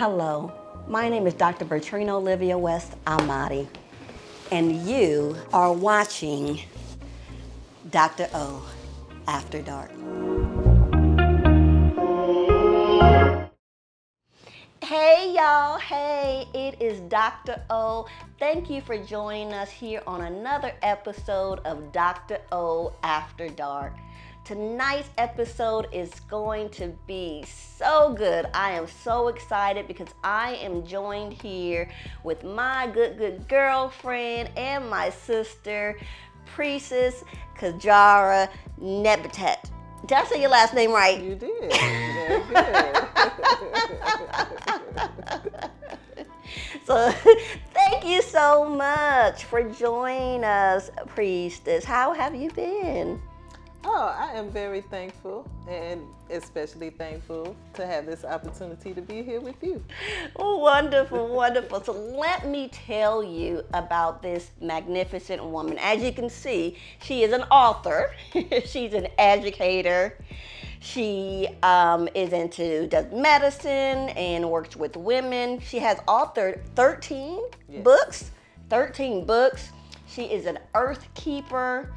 Hello, my name is Dr. Bertrina Olivia West Almaty, and you are watching Dr.O After Dark. Hey y'all, hey, it is Dr. O. Thank you for joining us here on another episode of Dr.O After Dark. Tonight's episode is going to be so good. I am so excited because I am joined here with my good girlfriend and my sister, Priestess Kajara Nebthet. Did I say your last name right? You did. Very good. So thank you so much for joining us, Priestess. How have you been? Oh, I am very thankful, and especially thankful to have this opportunity to be here with you. Wonderful, wonderful. So let me tell you about this magnificent woman. As you can see, she is an author. She's an educator. She does medicine and works with women. She has authored 13 books. 13 books. She is an earth keeper,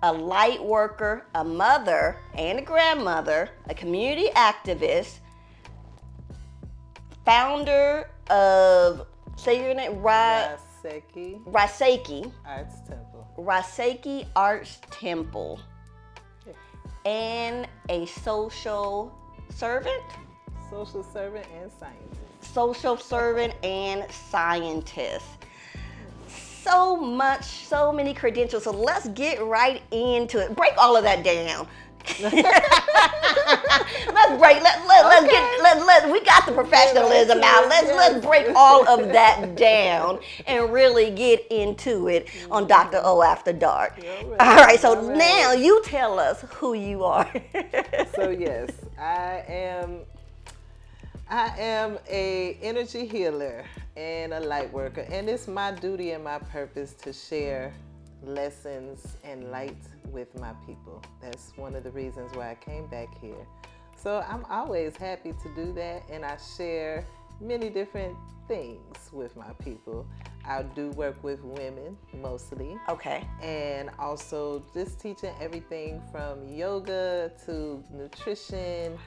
a light worker, a mother and a grandmother, a community activist, founder of, say your name, Raseiki Arts Temple. Raseiki Arts Temple. Yes. And a social servant? Social servant and scientist. Social servant and scientist. So much, so many credentials. So let's get right into it. Break all of that down. We got the professionalism now. Let's break all of that down and really get into it on Dr.O After Dark. All right, so now you tell us who you are. So yes, I am a energy healer and a light worker, and it's my duty and my purpose to share lessons and light with my people. That's one of the reasons why I came back here. So I'm always happy to do that, and I share many different things with my people. I do work with women mostly. Okay. And also just teaching everything from yoga to nutrition,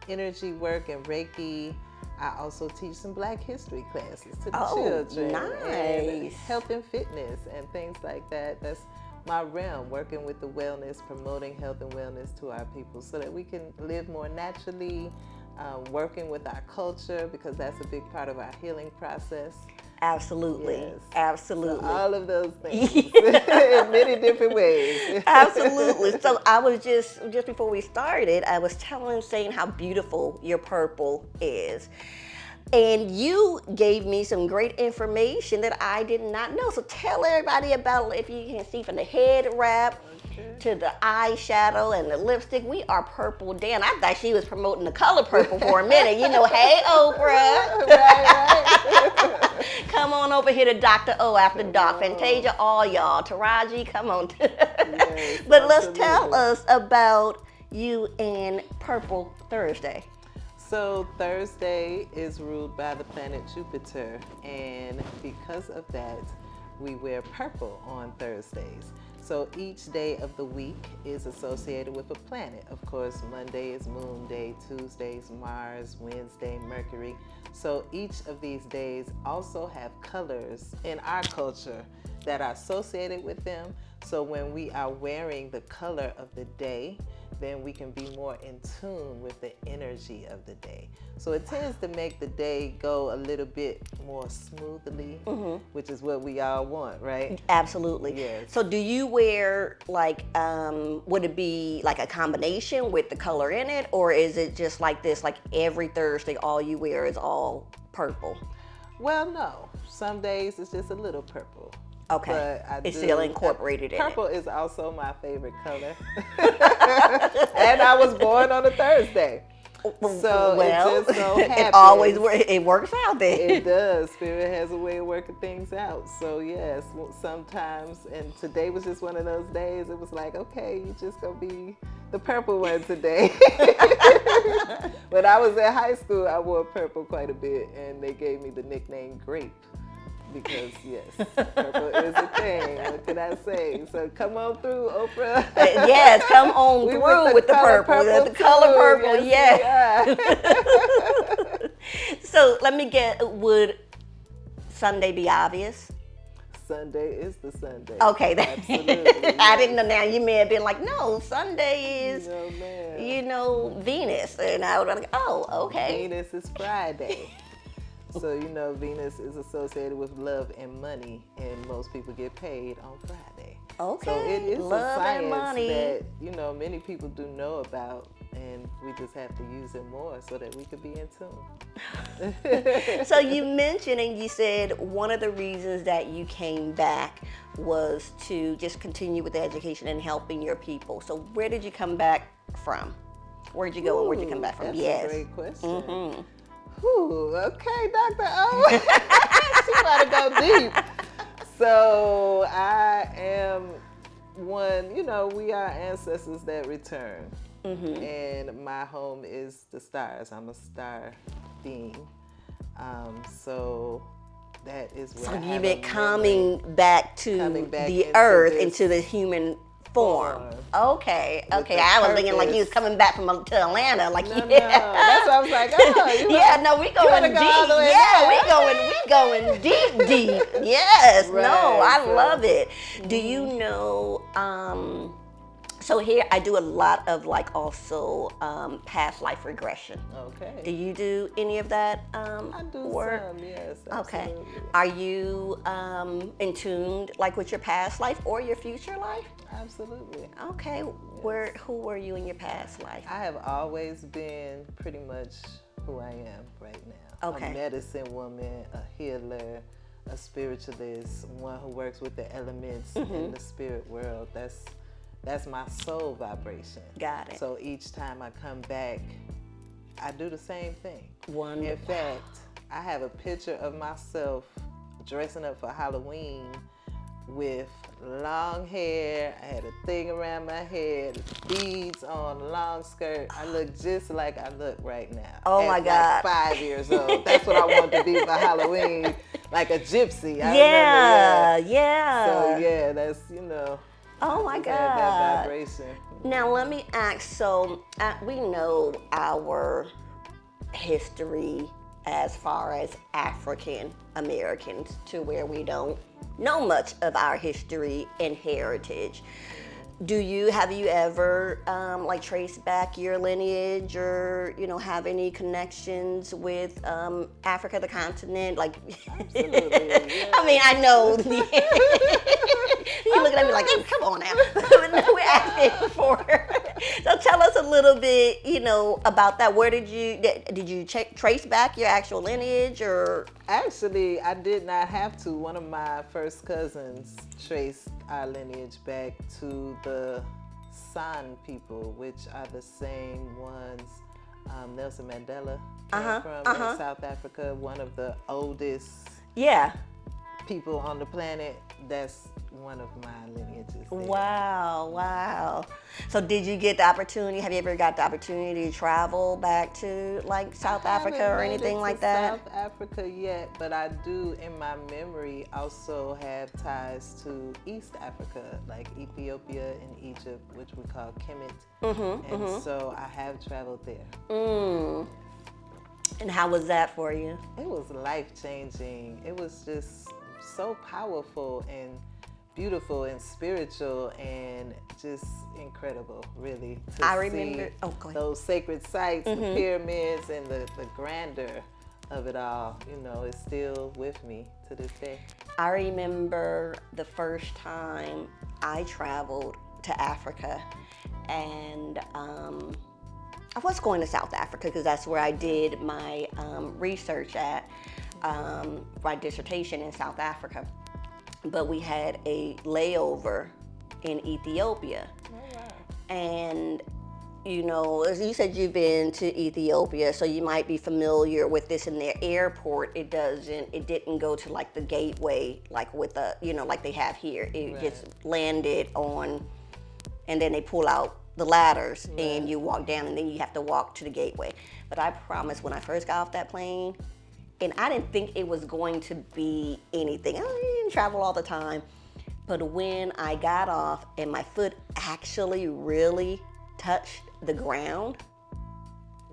energy work, and Reiki. I also teach some Black history classes to the children. Nice. And health and fitness and things like that. That's my realm, working with the wellness, promoting health and wellness to our people so that we can live more naturally, working with our culture, because that's a big part of our healing process. Absolutely. Yes. Absolutely. So all of those things in many different ways. Absolutely. So I was just before we started, I was saying how beautiful your purple is. And you gave me some great information that I did not know. So tell everybody about, if you can see, from the head wrap to the eyeshadow and the lipstick. We are purple down. I thought she was promoting the color purple for a minute. You know, hey Oprah. Right. Come on over here to Dr.O After Dark. Fantasia, all y'all. Taraji, come on. Yes, but let's tell us about you and Purple Thursday. So Thursday is ruled by the planet Jupiter, and because of that, we wear purple on Thursdays. So each day of the week is associated with a planet. Of course, Monday is Moon Day, Tuesday is Mars, Wednesday, Mercury. So each of these days also have colors in our culture that are associated with them. So when we are wearing the color of the day, then we can be more in tune with the energy of the day. So it tends to make the day go a little bit more smoothly, which is what we all want, right? Absolutely. Yes. So do you wear, like, would it be like a combination with the color in it, or is it just like this, like every Thursday all you wear is all purple? Well, no. Some days it's just a little purple. Okay, it's still incorporated in it. Purple is also my favorite color. And I was born on a Thursday. So well, it just so happens. it always it works out there. It does. Spirit has a way of working things out. So yes, sometimes, and today was just one of those days. It was like, okay, you just gonna be the purple one today. When I was at high school, I wore purple quite a bit, and they gave me the nickname Grape. Because yes, purple is a thing. What can I say? So come on through, Oprah. Yes, come on through with the purple. The color purple, yes. So let me get, would Sunday be obvious? Sunday is the Sunday. Okay. Absolutely. I didn't know. Now you may have been like, no, Sunday is, No, Venus. And I would be like, oh, okay. Venus is Friday. So, Venus is associated with love and money, and most people get paid on Friday. Okay. So it is love a science and money that, many people do know about, and we just have to use it more so that we could be in tune. So you mentioned and you said one of the reasons that you came back was to just continue with the education and helping your people. So where did you come back from? Where'd you go and where'd you come back from? That's yes. a great question. Mm-hmm. Ooh, okay, Dr.O. She about to go deep. So I am one, we are ancestors that return. Mm-hmm. And my home is the stars. I'm a star being. So that is where So you've been coming back to the earth, into the human form. Okay. I was thinking like you was coming back from to Atlanta, like no. That's why I was like, we going deep. We going deep. Yes. Right, no, I love it. Do you know? So here I do a lot of also past life regression. Okay. Do you do any of that I do work? some, yes. Okay. Absolutely. Are you in tune with your past life or your future life? Absolutely. Okay. Yes. Who were you in your past life? I have always been pretty much who I am right now. Okay. A medicine woman, a healer, a spiritualist, one who works with the elements in the spirit world. That's my soul vibration. Got it. So each time I come back, I do the same thing. Wonderful. In fact, I have a picture of myself dressing up for Halloween with long hair. I had a thing around my head, beads on, long skirt. I look just like I look right now. Oh my God. Like 5 years old. That's what I wanted to be for Halloween, like a gypsy. I remember that. Yeah. So yeah, that's Oh my that God. vibration. Now let me ask, so we know our history as far as African Americans to where we don't know much of our history and heritage. Have you ever traced back your lineage or have any connections with Africa, the continent? Absolutely, yeah. I mean, I know. You're looking at me like, hey, come on now. We're asking for. So tell us a little bit, about that. Where did you trace back your actual lineage or? Actually, I did not have to. One of my first cousins traced our lineage back to the San people, which are the same ones Nelson Mandela came from in South Africa, one of the oldest people on the planet. That's one of my lineages there. Wow. So did you get the opportunity, have you ever got the opportunity to travel back to South Africa or anything like that? South Africa yet, but I do in my memory also have ties to East Africa, like Ethiopia and Egypt, which we call Kemet. And so I have traveled there. And how was that for you? It was life-changing. It was just so powerful and beautiful and spiritual and just incredible, really, to I remember those sacred sites, the pyramids, and the grandeur of it all. It's still with me to this day. I remember the first time I traveled to Africa, and I was going to South Africa because that's where I did my research at, my dissertation in South Africa. But we had a layover in Ethiopia. Oh, wow. And you know, as you said, you've been to Ethiopia, so you might be familiar with this. In their airport, it didn't go to like the gateway, like with the, you know, like they have here. It just landed on, and then they pull out the ladders and you walk down, and then you have to walk to the gateway. But I promise, when I first got off that plane, and I didn't think it was going to be anything. I didn't travel all the time. But when I got off and my foot actually really touched the ground,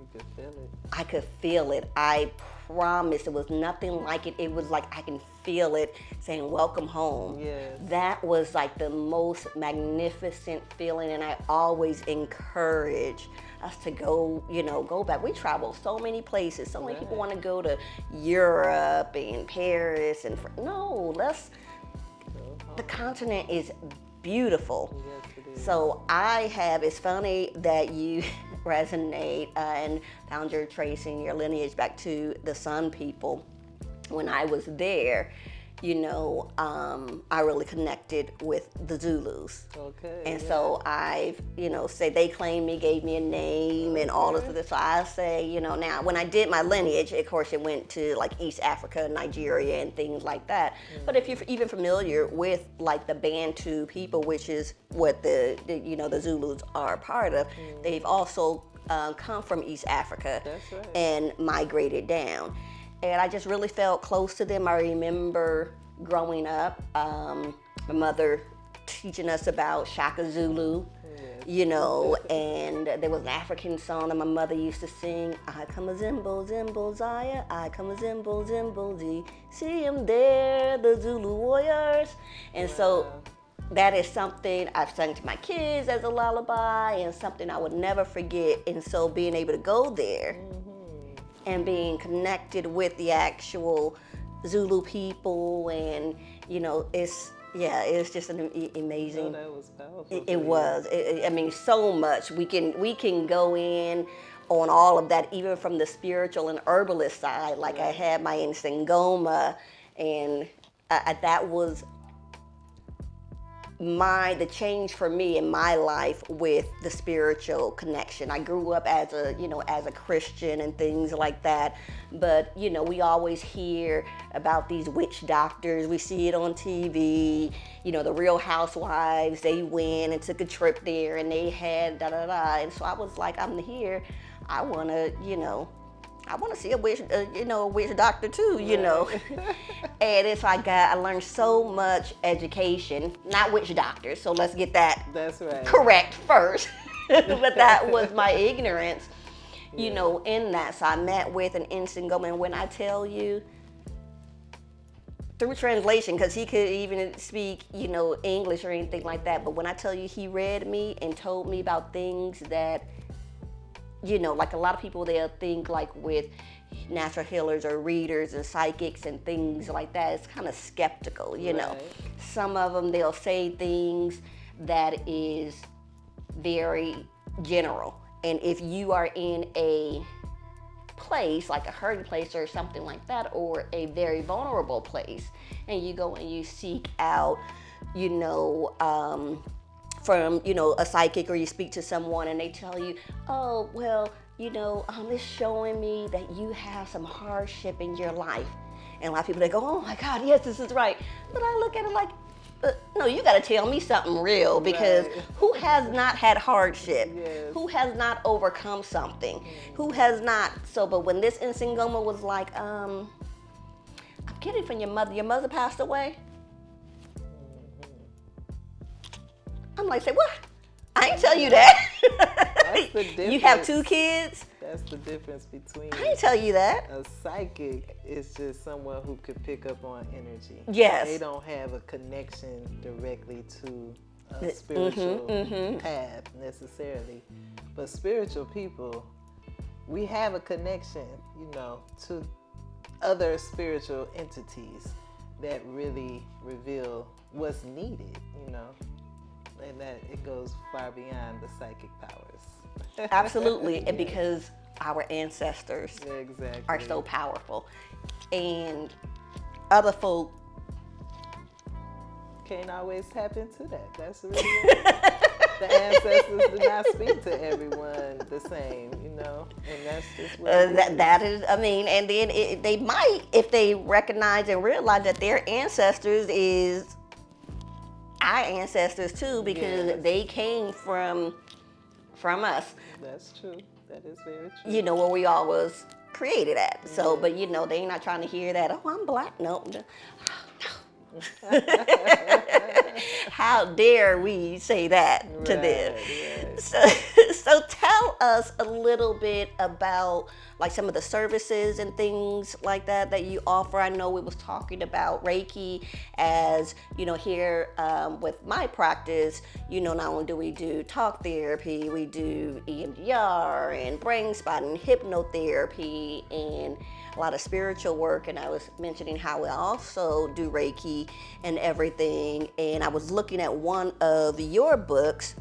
You could feel it. I could feel it. I promise, it was nothing like it. It was like I can feel it saying, welcome home. Yes. That was like the most magnificent feeling, and I always encourage us to go, you know, go back. We travel so many places. So many people want to go to Europe and Paris and no, the continent is beautiful. Yes, it is. So it's funny that you resonate and found your tracing your lineage back to the Sun people. When I was there, you know, I really connected with the Zulus. Okay. And so I've, you know, say they claimed me, gave me a name and all of this. So I say, you know, now when I did my lineage, of course it went to like East Africa, Nigeria and things like that. But if you're even familiar with like the Bantu people, which is what the you know, the Zulus are a part of, they've also come from East Africa. That's right. And migrated down. And I just really felt close to them. I remember growing up, my mother teaching us about Shaka Zulu, you know, and there was an African song that my mother used to sing. I come a Zimbo, Zimbo, Zaya. I come a Zimbo, Zimbo, Z. See them there, the Zulu warriors. And so that is something I've sung to my kids as a lullaby and something I would never forget. And so being able to go there and being connected with the actual Zulu people, and you know, it's just an amazing. That was powerful. It was. I mean, so much we can go in on all of that, even from the spiritual and herbalist side. Like I had my Nsingoma, and that was the change for me in my life with the spiritual connection. I grew up as a Christian and things like that, but you know, we always hear about these witch doctors. We see it on TV, you know, the Real Housewives, they went and took a trip there and they had da-da-da. And so I was like, I'm here, I want to see a witch doctor too, you know. And it's like I learned so much education, not witch doctors, so let's get that correct first. But that was my ignorance, you know, in that. So I met with an Nsingoma, and when I tell you, through translation, because he could even speak, you know, English or anything like that, but when I tell you he read me and told me about things that, you know, like a lot of people, they'll think like with natural healers or readers and psychics and things like that, it's kind of skeptical, you know. Some of them, they'll say things that is very general. And if you are in a place, like a hurting place or something like that, or a very vulnerable place, and you go and you seek out, you know, from, you know, a psychic, or you speak to someone and they tell you, oh, well, you know, it's showing me that you have some hardship in your life. And a lot of people, they go, oh my God, yes, this is right. But I look at it like, no, you got to tell me something real, because who has not had hardship? Yes. Who has not overcome something? Who has not? So, but when this Nsingoma was like, I'm getting from your mother passed away? I'm like, say what? I ain't tell you that. That's the difference. You have 2 kids? That's the difference between. I ain't tell you that. A psychic is just someone who could pick up on energy. Yes. They don't have a connection directly to a spiritual path necessarily. But spiritual people, we have a connection, you know, to other spiritual entities that really reveal what's needed, you know. And that it goes far beyond the psychic powers. Absolutely. And because our ancestors exactly. are so powerful. And other folk can't always tap into that. That's really The ancestors do not speak to everyone the same, you know, and that's just what it is. That is, I mean, and then they might, if they recognize and realize that their ancestors is our ancestors too, because Yes. they came from us, That's true. That is very true. you know, where we all was created at. So, but you know, they not trying to hear that, oh, I'm black. No, no. How dare we say that to them? Right. So tell us a little bit about like some of the services and things like that you offer. I know we was talking about Reiki, as you know, here with my practice, you know, not only do we do talk therapy, we do EMDR and brain spot and hypnotherapy and a lot of spiritual work. And I was mentioning how we also do Reiki and everything. And I was looking at one of your books,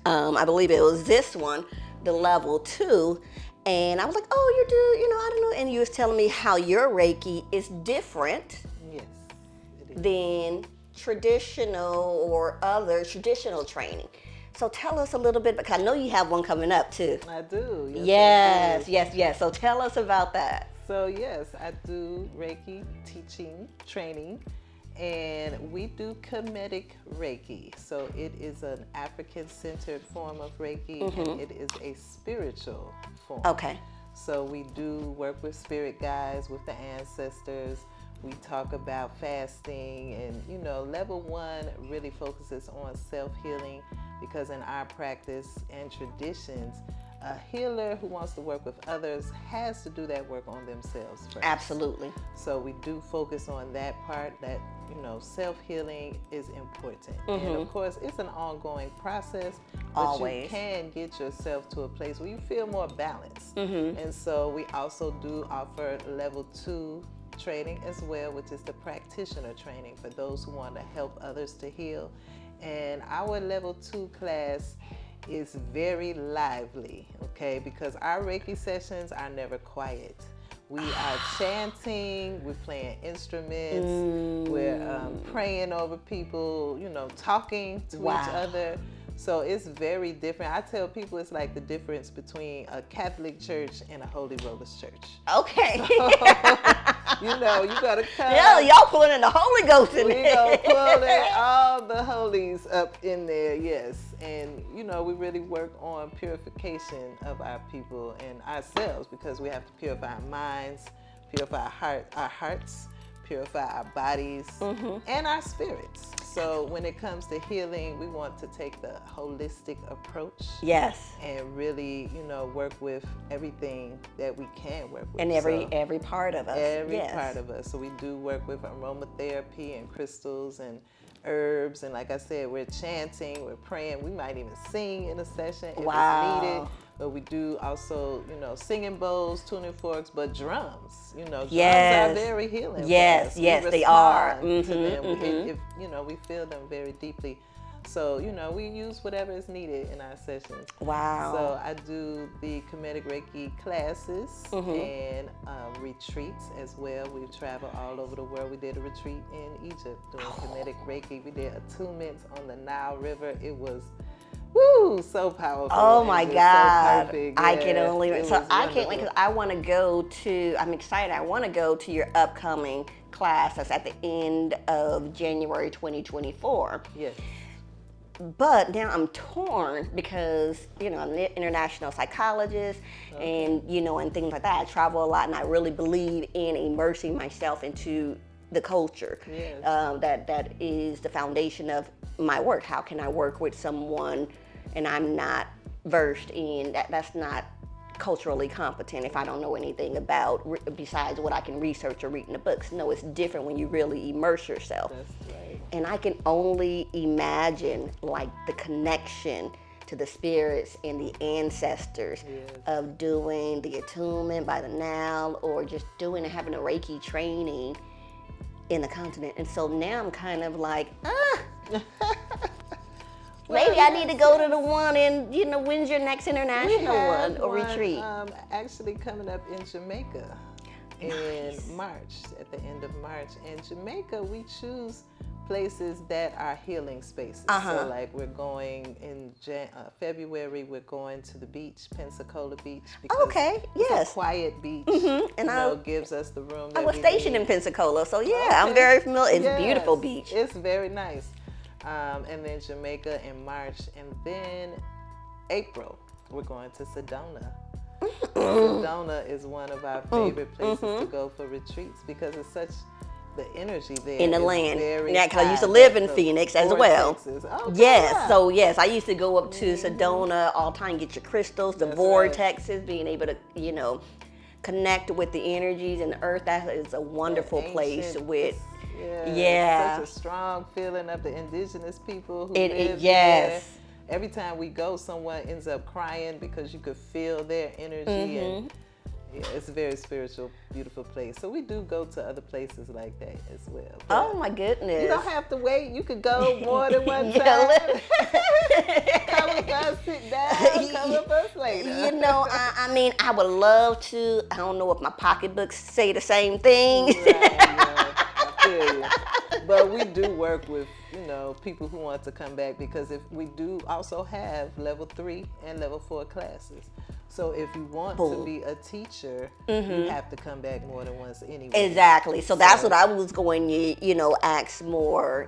I believe it was this one, the level 2, and I was like, oh, you do, you know, I don't know. And you was telling me how your Reiki is different Yes, it is. than traditional or other traditional training. So tell us a little bit, because I know you have one coming up too. I do. Yes, I do. yes. So tell us about that. So yes, I do Reiki teaching, training, and we do Kemetic Reiki. So it is an African-centered form of Reiki, and it is a spiritual form. Okay. So we do work with spirit guides, with the ancestors. We talk about fasting, and you know, level 1 really focuses on self-healing, because in our practice and traditions, a healer who wants to work with others has to do that work on themselves first. Absolutely. So we do focus on that part, that, you know, self-healing is important. And of course, it's an ongoing process, but Always. you can get yourself to a place where you feel more balanced. And so we also do offer level 2 training as well, which is the practitioner training for those who want to help others to heal. And our level 2 class is very lively, okay, because our Reiki sessions are never quiet. We are chanting, we're playing instruments, we're praying over people, you know, talking to each other. So it's very different. I tell people it's like the difference between a Catholic church and a Holy Rollers church. Okay. You know, you gotta come. Yeah, y'all pulling in the Holy Ghost in We there. gonna pull in all the holies up in there, yes. And you know, we really work on purification of our people and ourselves, because we have to purify our minds, purify our hearts, purify our bodies, and our spirits. So when it comes to healing, we want to take the holistic approach. Yes. And really, you know, work with everything that we can work with. And So, every part of us. every Yes. part of us. So we do work with aromatherapy and crystals and herbs. And like I said, we're chanting, we're praying. We might even sing in a session if Wow. it's needed. But we do also, you know, singing bowls, tuning forks, but drums. You know, drums Yes. are very healing. Yes, for us. yes, We they are. respond to them if you know, we feel them very deeply. So, you know, we use whatever is needed in our sessions. Wow. So I do the Kemetic Reiki classes and retreats as well. We've traveled all over the world. We did a retreat in Egypt doing Kemetic Reiki. We did attunements on the Nile River. It was, woo, so powerful. Oh and my just God. So perfect. I can Yes, only, it so was I can't wait, wonderful. because I want to go to, I'm excited. I want to go to your upcoming class that's at the end of January 2024. Yes. But now I'm torn, because, you know, I'm an international psychologist and, you know, and things like that. I travel a lot, and I really believe in immersing myself into the culture. Yes. That is the foundation of my work. How can I work with someone and I'm not versed in that? That's not culturally competent if I don't know anything about besides what I can research or read in the books. No, it's different when you really immerse yourself. That's right. And I can only imagine like the connection to the spirits and the ancestors of doing the attunement by the Nile, or just doing and having a Reiki training in the continent. And so now I'm kind of like, maybe I need to go to the one in, you know, when's your next international one or retreat? Actually coming up in Jamaica in March, at the end of March. And Jamaica, we choose places that are healing spaces. So like we're going in February, we're going to the beach, Pensacola Beach, because it's a quiet beach. And gives us the room that I was stationed in Pensacola, so I'm very familiar. It's a beautiful beach. It's very nice. And then Jamaica in March, and then April, we're going to Sedona. Sedona is one of our favorite places to go for retreats because it's such the energy there in the land. Yeah, because I used to live in Phoenix as well. Yes, so I used to go up to Sedona all the time, get your crystals, the vortexes, being able to, connect with the energies and the earth. That is a wonderful place with, such a strong feeling of the indigenous people who live there. Every time we go, someone ends up crying because you could feel their energy and it's a very spiritual, beautiful place. So we do go to other places like that as well. But oh my goodness. You don't have to wait. You could go more than one time. Come with us, sit down, come with us later. I mean, I would love to. I don't know if my pocketbooks say the same thing. I feel you. But we do work with, people who want to come back because if we do also have level 3 and level 4 classes. So if you want to be a teacher, you have to come back more than once anyway. Exactly. So that's what I was going to, ask more,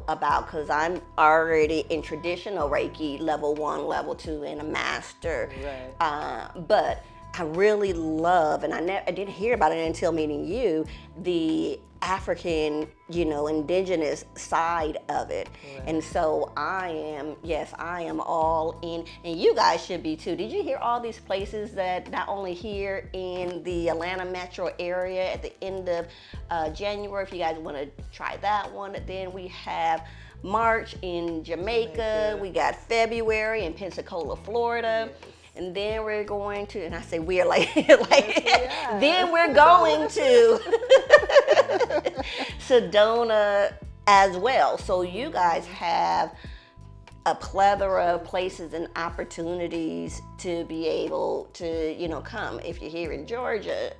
about, because I'm already in traditional Reiki, level 1, level 2, and a master. Right. But I really love, and I didn't hear about it until meeting you, the African, indigenous side of it. Right. And so I am all in, and you guys should be too. Did you hear all these places that not only here in the Atlanta metro area at the end of January, if you guys want to try that one, then we have March in Jamaica. We got February in Pensacola, Florida. Yes. And then we're going to, and I say we're then we're going to Sedona as well. So you guys have a plethora of places and opportunities to be able to, come. If you're here in Georgia,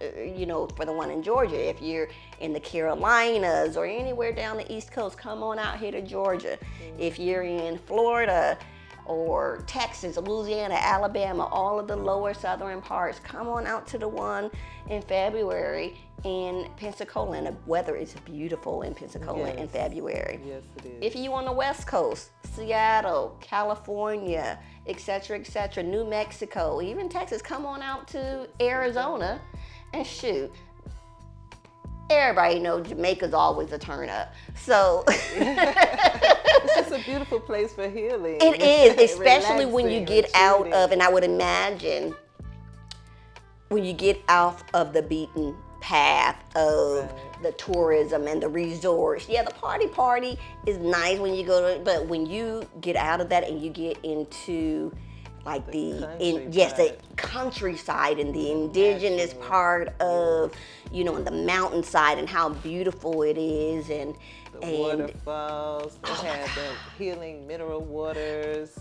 for the one in Georgia, if you're in the Carolinas or anywhere down the East Coast, come on out here to Georgia. If you're in Florida, or Texas, Louisiana, Alabama, all of the lower southern parts, come on out to the one in February in Pensacola. And the weather is beautiful in Pensacola in February. Yes, it is. If you on the West Coast, Seattle, California, etc., New Mexico, even Texas, come on out to Arizona and shoot. Everybody knows Jamaica's always a turn up. So it's just a beautiful place for healing. It is, especially when you get out of, and I would imagine when you get out of the beaten path of the tourism and the resorts. Yeah, the party is nice when you go to, but when you get out of that and you get into like the countryside and the indigenous part of, and the mountainside and how beautiful it is, and the waterfalls, they have the healing mineral waters.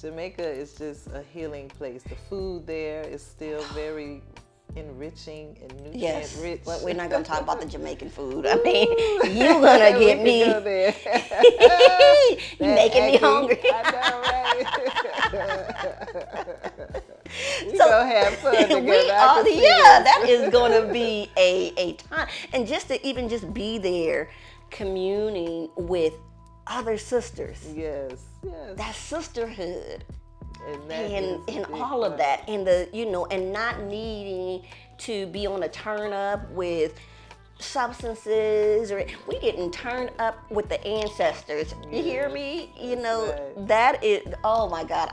Jamaica is just a healing place. The food there is still very enriching and nutrient rich. But we're not going to talk about the Jamaican food. I mean, you're going to get me. You're making me hungry. I know, right? We're going to have fun together. That is going to be a time. And just to even just be there communing with other sisters. Yes. That sisterhood. And all of that, and and not needing to be on a turn up with substances, or we getting turned up with the ancestors. You hear me? That is, oh my God,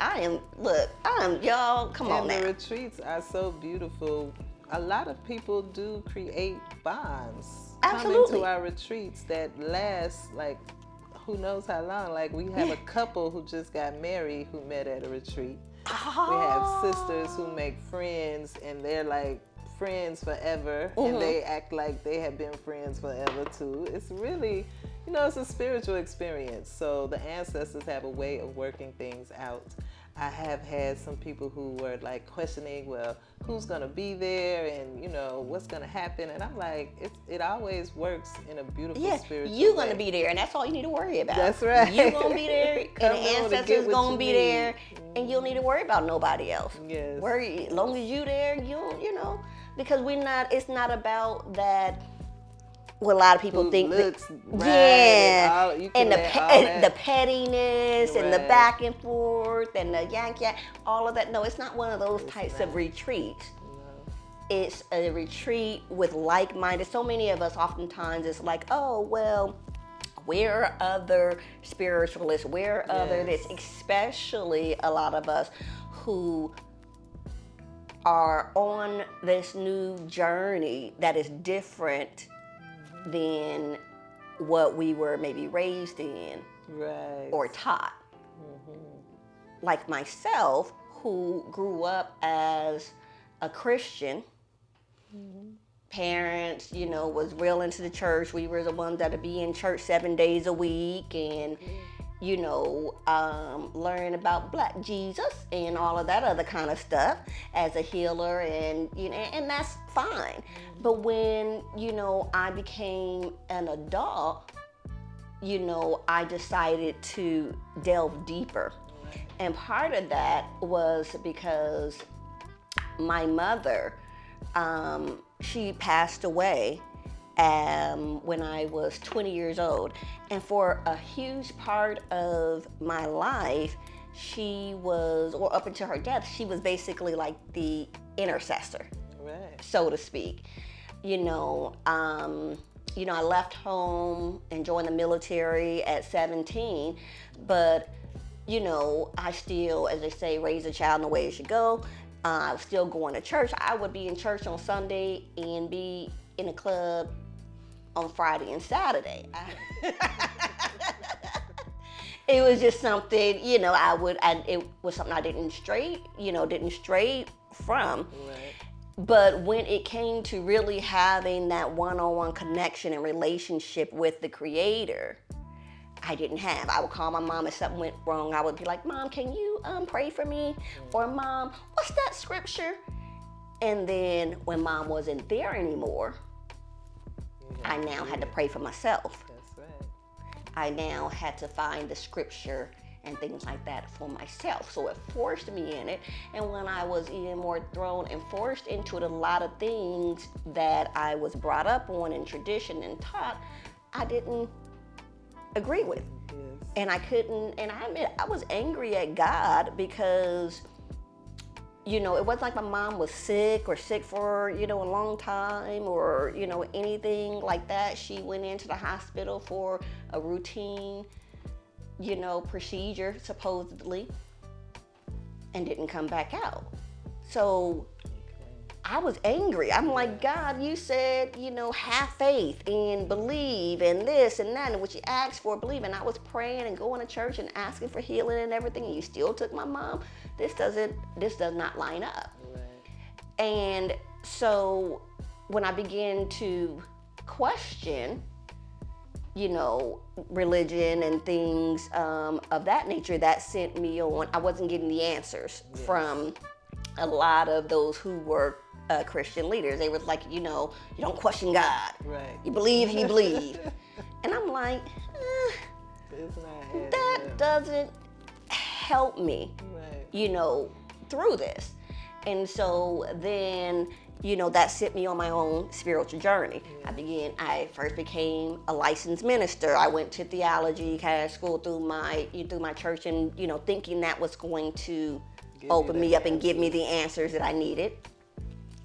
y'all, come on now. And the retreats are so beautiful. A lot of people do create bonds. Absolutely. Coming to our retreats that last like who knows how long. Like we have a couple who just got married who met at a retreat. We have sisters who make friends and they're like friends forever, and they act like they have been friends forever too. It's really, it's a spiritual experience. So the ancestors have a way of working things out. I have had some people who were like questioning, well, who's gonna be there, and what's gonna happen, and I'm like, it always works in a beautiful spiritual you're way. gonna be there, and that's all you need to worry about. That's right. You're gonna be there, and the Come on to ancestors get what gonna you be need. there, and you don't need to worry about nobody else. Yes. Worry, as long as you there, because it's not about that. What a lot of people Who think looks that, right, yeah, and the pettiness and the Right. back and forth and the yank, all of that. No, it's not one of those types of not. retreats. No. It's a retreat with like-minded. So many of us oftentimes it's like, oh, well, where are other spiritualists? Where are other this? Especially a lot of us who are on this new journey that is different than what we were maybe raised in Right. or taught. Like myself, who grew up as a Christian, parents, was real into the church. We were the ones that would be in church 7 days a week and, learn about Black Jesus and all of that other kind of stuff as a healer, and and that's fine. But when I became an adult, I decided to delve deeper, and part of that was because my mother, she passed away when I was 20 years old. And for a huge part of my life, she was, or up until her death, she was basically like the intercessor, Right. so to speak. I left home and joined the military at 17, but, I still, as they say, raise a child in the way it should go. I was still going to church. I would be in church on Sunday and be in a club on Friday and Saturday. It was just something, it was something I didn't stray from. Right. But when it came to really having that one-on-one connection and relationship with the Creator, I didn't have. I would call my mom if something went wrong. I would be like, Mom, can you pray for me? Or Mom, what's that scripture? And then when Mom wasn't there anymore, I now had to pray for myself. That's right. I now had to find the scripture and things like that for myself. So it forced me in it. And when I was even more thrown and forced into it, a lot of things that I was brought up on in tradition and taught, I didn't agree with. Yes. And I couldn't, and I admit, I was angry at God because, it wasn't like my mom was sick for, a long time or, anything like that. She went into the hospital for a routine, procedure, supposedly, and didn't come back out. So I was angry. I'm like, God, you said, have faith and believe and this and that, and what you asked for, believe. And I was praying and going to church and asking for healing and everything, and you still took my mom. This does not line up. Right. And so when I began to question, religion and things of that nature, that sent me on. I wasn't getting the answers from a lot of those who were Christian leaders. They were like, you don't question God. Right. You believe, he believe. And I'm like, It's not that adding up. doesn't help me, Right. through this. And so then, that set me on my own spiritual journey. I first became a licensed minister. I went to theology kind of school through my church, and, thinking that was going to open me up and give me the answers that I needed.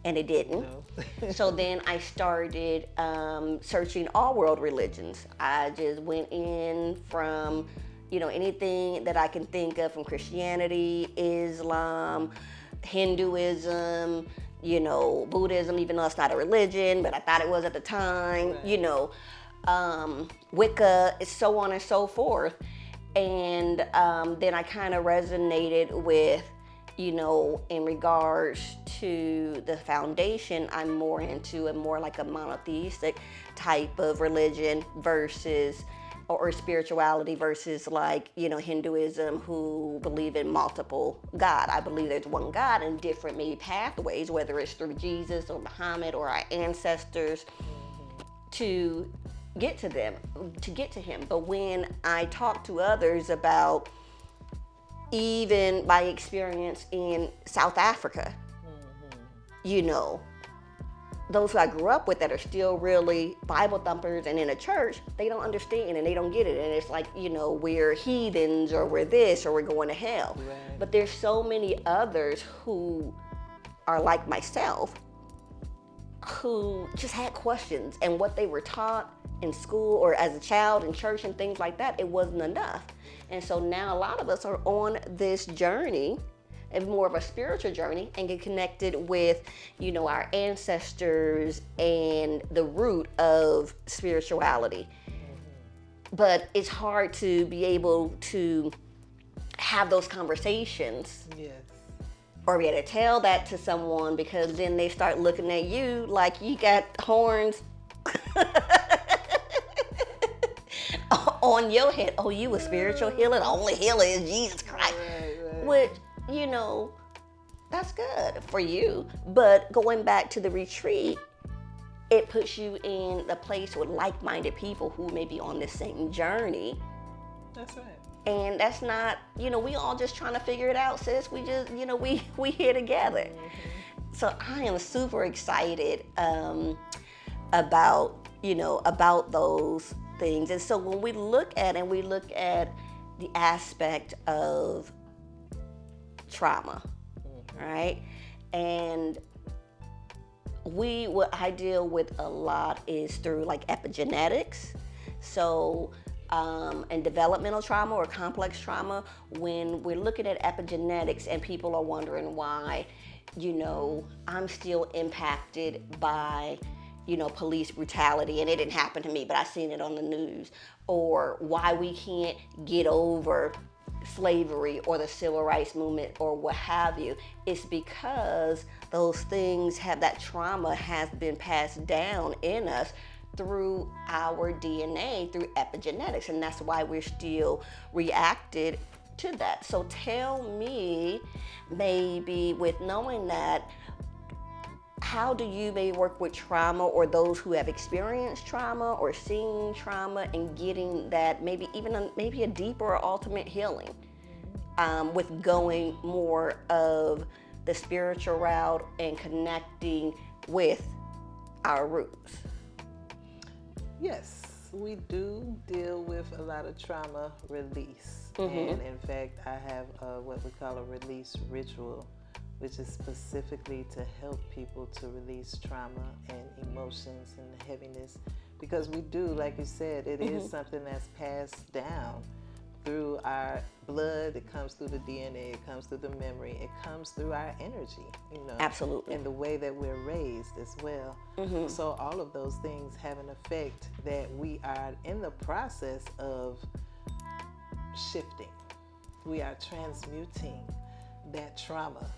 And it didn't. No. So then I started searching all world religions. I just went in from, anything that I can think of, from Christianity, Islam, Hinduism, Buddhism, even though it's not a religion, but I thought it was at the time, Right. Wicca, so on and so forth. And then I kind of resonated with, in regards to the foundation, I'm more into a more like a monotheistic type of religion versus or spirituality versus like, Hinduism, who believe in multiple God. I believe there's one God and different maybe pathways, whether it's through Jesus or Muhammad or our ancestors, to get to him. But when I talk to others about, even my experience in South Africa, those who I grew up with that are still really Bible thumpers and in a church, they don't understand and they don't get it. And it's like, we're heathens, or we're this, or we're going to hell. Right. But there's so many others who are like myself, who just had questions, and what they were taught in school or as a child in church and things like that, it wasn't enough. And so now a lot of us are on this journey, and more of a spiritual journey, and get connected with, our ancestors and the root of spirituality. But it's hard to be able to have those conversations. Yes. Or be able to tell that to someone, because then they start looking at you like you got horns on your head. Oh, you a spiritual healer? The only healer is Jesus Christ. Right. Which, that's good for you. But going back to the retreat, it puts you in a place with like-minded people who may be on the same journey. That's right. And that's not, we all just trying to figure it out, sis. We just, we here together. So I am super excited about those things. And so when we look at the aspect of trauma, right? And what I deal with a lot is through like epigenetics. So, and developmental trauma or complex trauma, when we're looking at epigenetics and people are wondering why, I'm still impacted by, police brutality, and it didn't happen to me, but I seen it on the news, or why we can't get over slavery or the civil rights movement or what have you. It's because those things that trauma has been passed down in us through our DNA, through epigenetics, and that's why we're still reacted to that. So tell me, maybe with knowing that, how do you maybe work with trauma, or those who have experienced trauma or seen trauma, and getting that maybe even a deeper or ultimate healing, with going more of the spiritual route and connecting with our roots? Yes, we do deal with a lot of trauma release. And in fact, I have what we call a release ritual, which is specifically to help people to release trauma and emotions and heaviness. Because we do, like you said, it is something that's passed down through our blood, it comes through the DNA, it comes through the memory, it comes through our energy, Absolutely. and the way that we're raised as well. So all of those things have an effect that we are in the process of shifting. We are transmuting that trauma.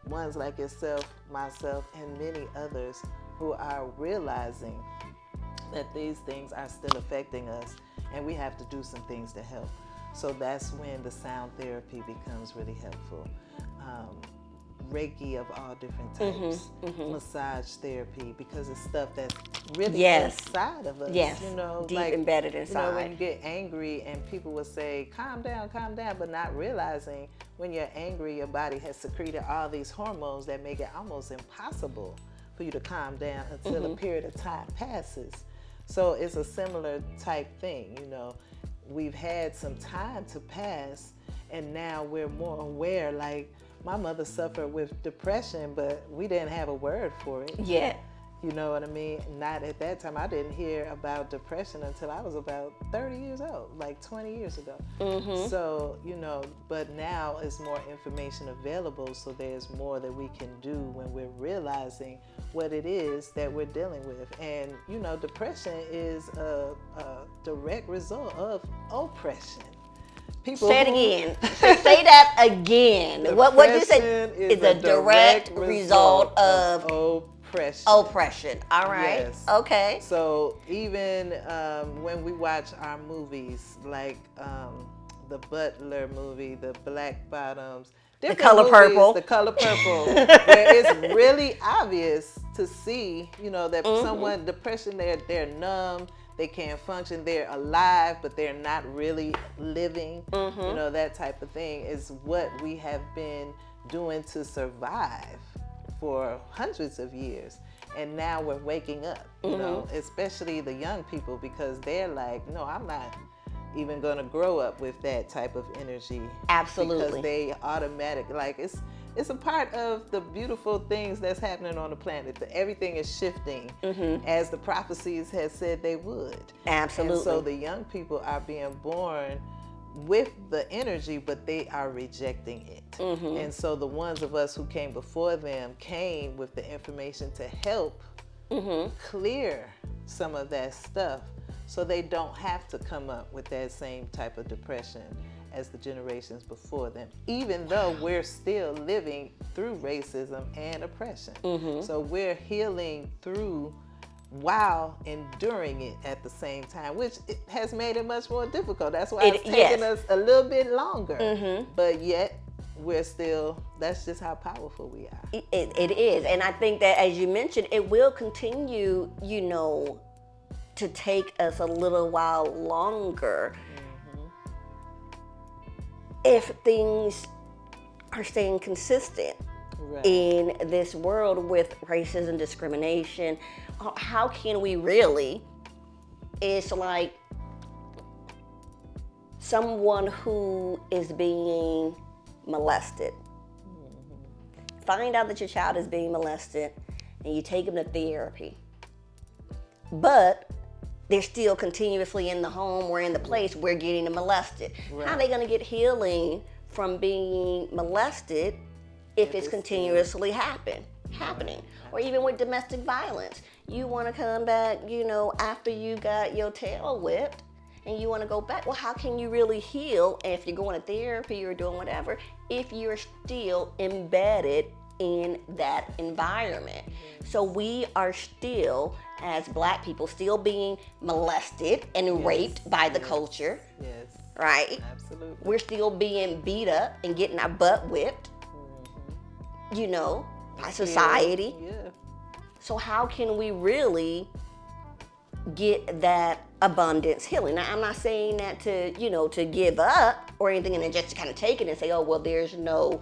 Ones like yourself, myself, and many others who are realizing that these things are still affecting us, and we have to do some things to help. So that's when the sound therapy becomes really helpful. Reiki of all different types, massage therapy, because it's stuff that's really inside of us. Yes, deep embedded inside. When you get angry and people will say, calm down, but not realizing when you're angry, your body has secreted all these hormones that make it almost impossible for you to calm down until a period of time passes. So it's a similar type thing, We've had some time to pass, and now we're more aware. Like, my mother suffered with depression, but we didn't have a word for it. Yeah. You know what I mean? Not at that time. I didn't hear about depression until I was about 30 years old, like 20 years ago. So, but now is more information available, so there's more that we can do when we're realizing what it is that we're dealing with. And, depression is a direct result of oppression. People say it again. Say that again. What you said is a direct result of oppression. Oppression. All right. Yes. Okay. So even when we watch our movies, like the Butler movie, the Black Bottoms, The Color Purple. The Color Purple, where it's really obvious to see, that someone depression, they're numb, they can't function, they're alive, but they're not really living. That type of thing is what we have been doing to survive for hundreds of years. And now we're waking up, especially the young people, because they're like, no, I'm not even going to grow up with that type of energy. Absolutely. Because they automatically, like, it's a part of the beautiful things that's happening on the planet. Everything is shifting as the prophecies had said they would. Absolutely. And so the young people are being born with the energy, but they are rejecting it. And so the ones of us who came before them came with the information to help clear some of that stuff, so they don't have to come up with that same type of depression as the generations before them, even though we're still living through racism and oppression. So we're healing through while enduring it at the same time, which it has made it much more difficult. That's why it's taken us a little bit longer, but yet we're still, that's just how powerful we are. It is. And I think that, as you mentioned, it will continue, to take us a little while longer if things are staying consistent in this world with racism, discrimination. How can we really? It's like someone who is being molested. Find out that your child is being molested and you take them to therapy. But they're still continuously in the home or in the place where getting molested. How are they going to get healing from being molested if it's continuously happening? Or even with domestic violence. You want to come back, after you got your tail whipped and you want to go back. Well, how can you really heal if you're going to therapy or doing whatever if you're still embedded in that environment? So we are still, as Black people, still being molested and raped by the culture. Yes. Right? Absolutely. We're still being beat up and getting our butt whipped, by society. Yeah. So how can we really get that abundance healing? Now, I'm not saying that to give up or anything and then just to kind of take it and say, oh, well, there's no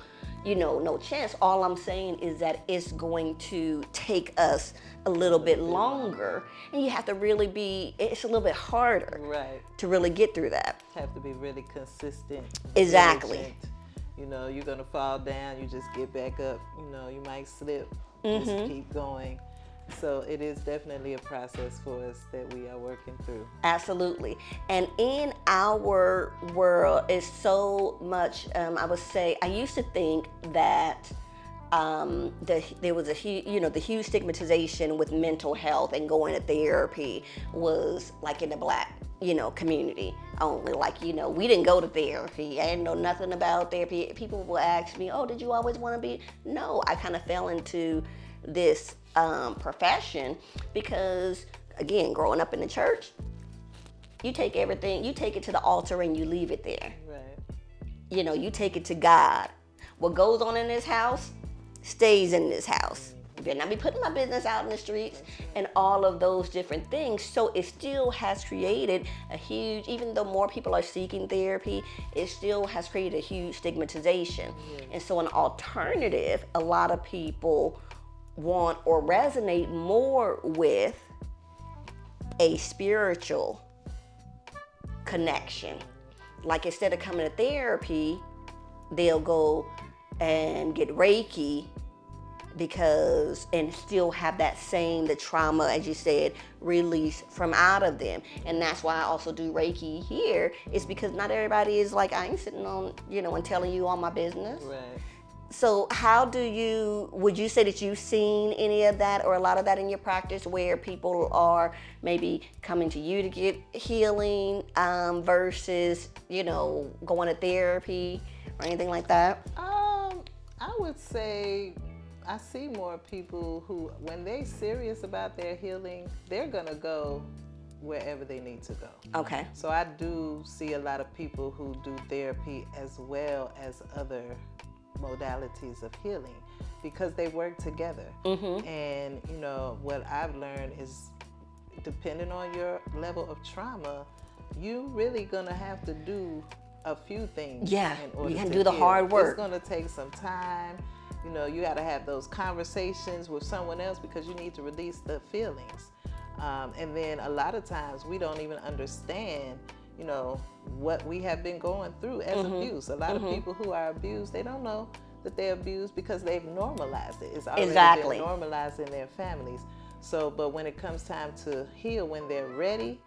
chance. All I'm saying is that it's going to take us a little bit longer, and you have to really it's a little bit harder to really get through that. Have to be really consistent. Exactly. Diligent. You're going to fall down, you just get back up. You might slip, just keep going. So it is definitely a process for us that we are working through. Absolutely. And in our world is so much, I would say, I used to think that there was the huge stigmatization with mental health and going to therapy was like in the Black, community only. Like, we didn't go to therapy. I didn't know nothing about therapy. People will ask me, oh, did you always want to be? No, I kind of fell into this profession because, again, growing up in the church, you take everything, you take it to the altar and you leave it there. Right. You take it to God. What goes on in this house stays in this house. You better not be putting my business out in the streets and all of those different things. So it still has created a huge, even though more people are seeking therapy, it still has created a huge stigmatization. And so an alternative, a lot of people want or resonate more with a spiritual connection. Like, instead of coming to therapy, they'll go and get Reiki and still have the trauma, as you said, release from out of them. And that's why I also do Reiki here, is because not everybody is like, I ain't sitting on, and telling you all my business. Right. So would you say that you've seen any of that or a lot of that in your practice, where people are maybe coming to you to get healing versus, going to therapy or anything like that? I would say I see more people who, when they're serious about their healing, they're gonna go wherever they need to go. Okay. So I do see a lot of people who do therapy as well as other modalities of healing because they work together. And you know, what I've learned is, depending on your level of trauma, you really gonna have to do a few things. Yeah, in order you can to do the heal. hard work. It's gonna take some time. You know, you gotta have those conversations with someone else because you need to release the feelings. And then a lot of times we don't even understand, you know, what we have been going through as abuse. A lot of people who are abused, they don't know that they're abused because they've normalized it. It's already been normalized in their families. So, but when it comes time to heal, when they're ready,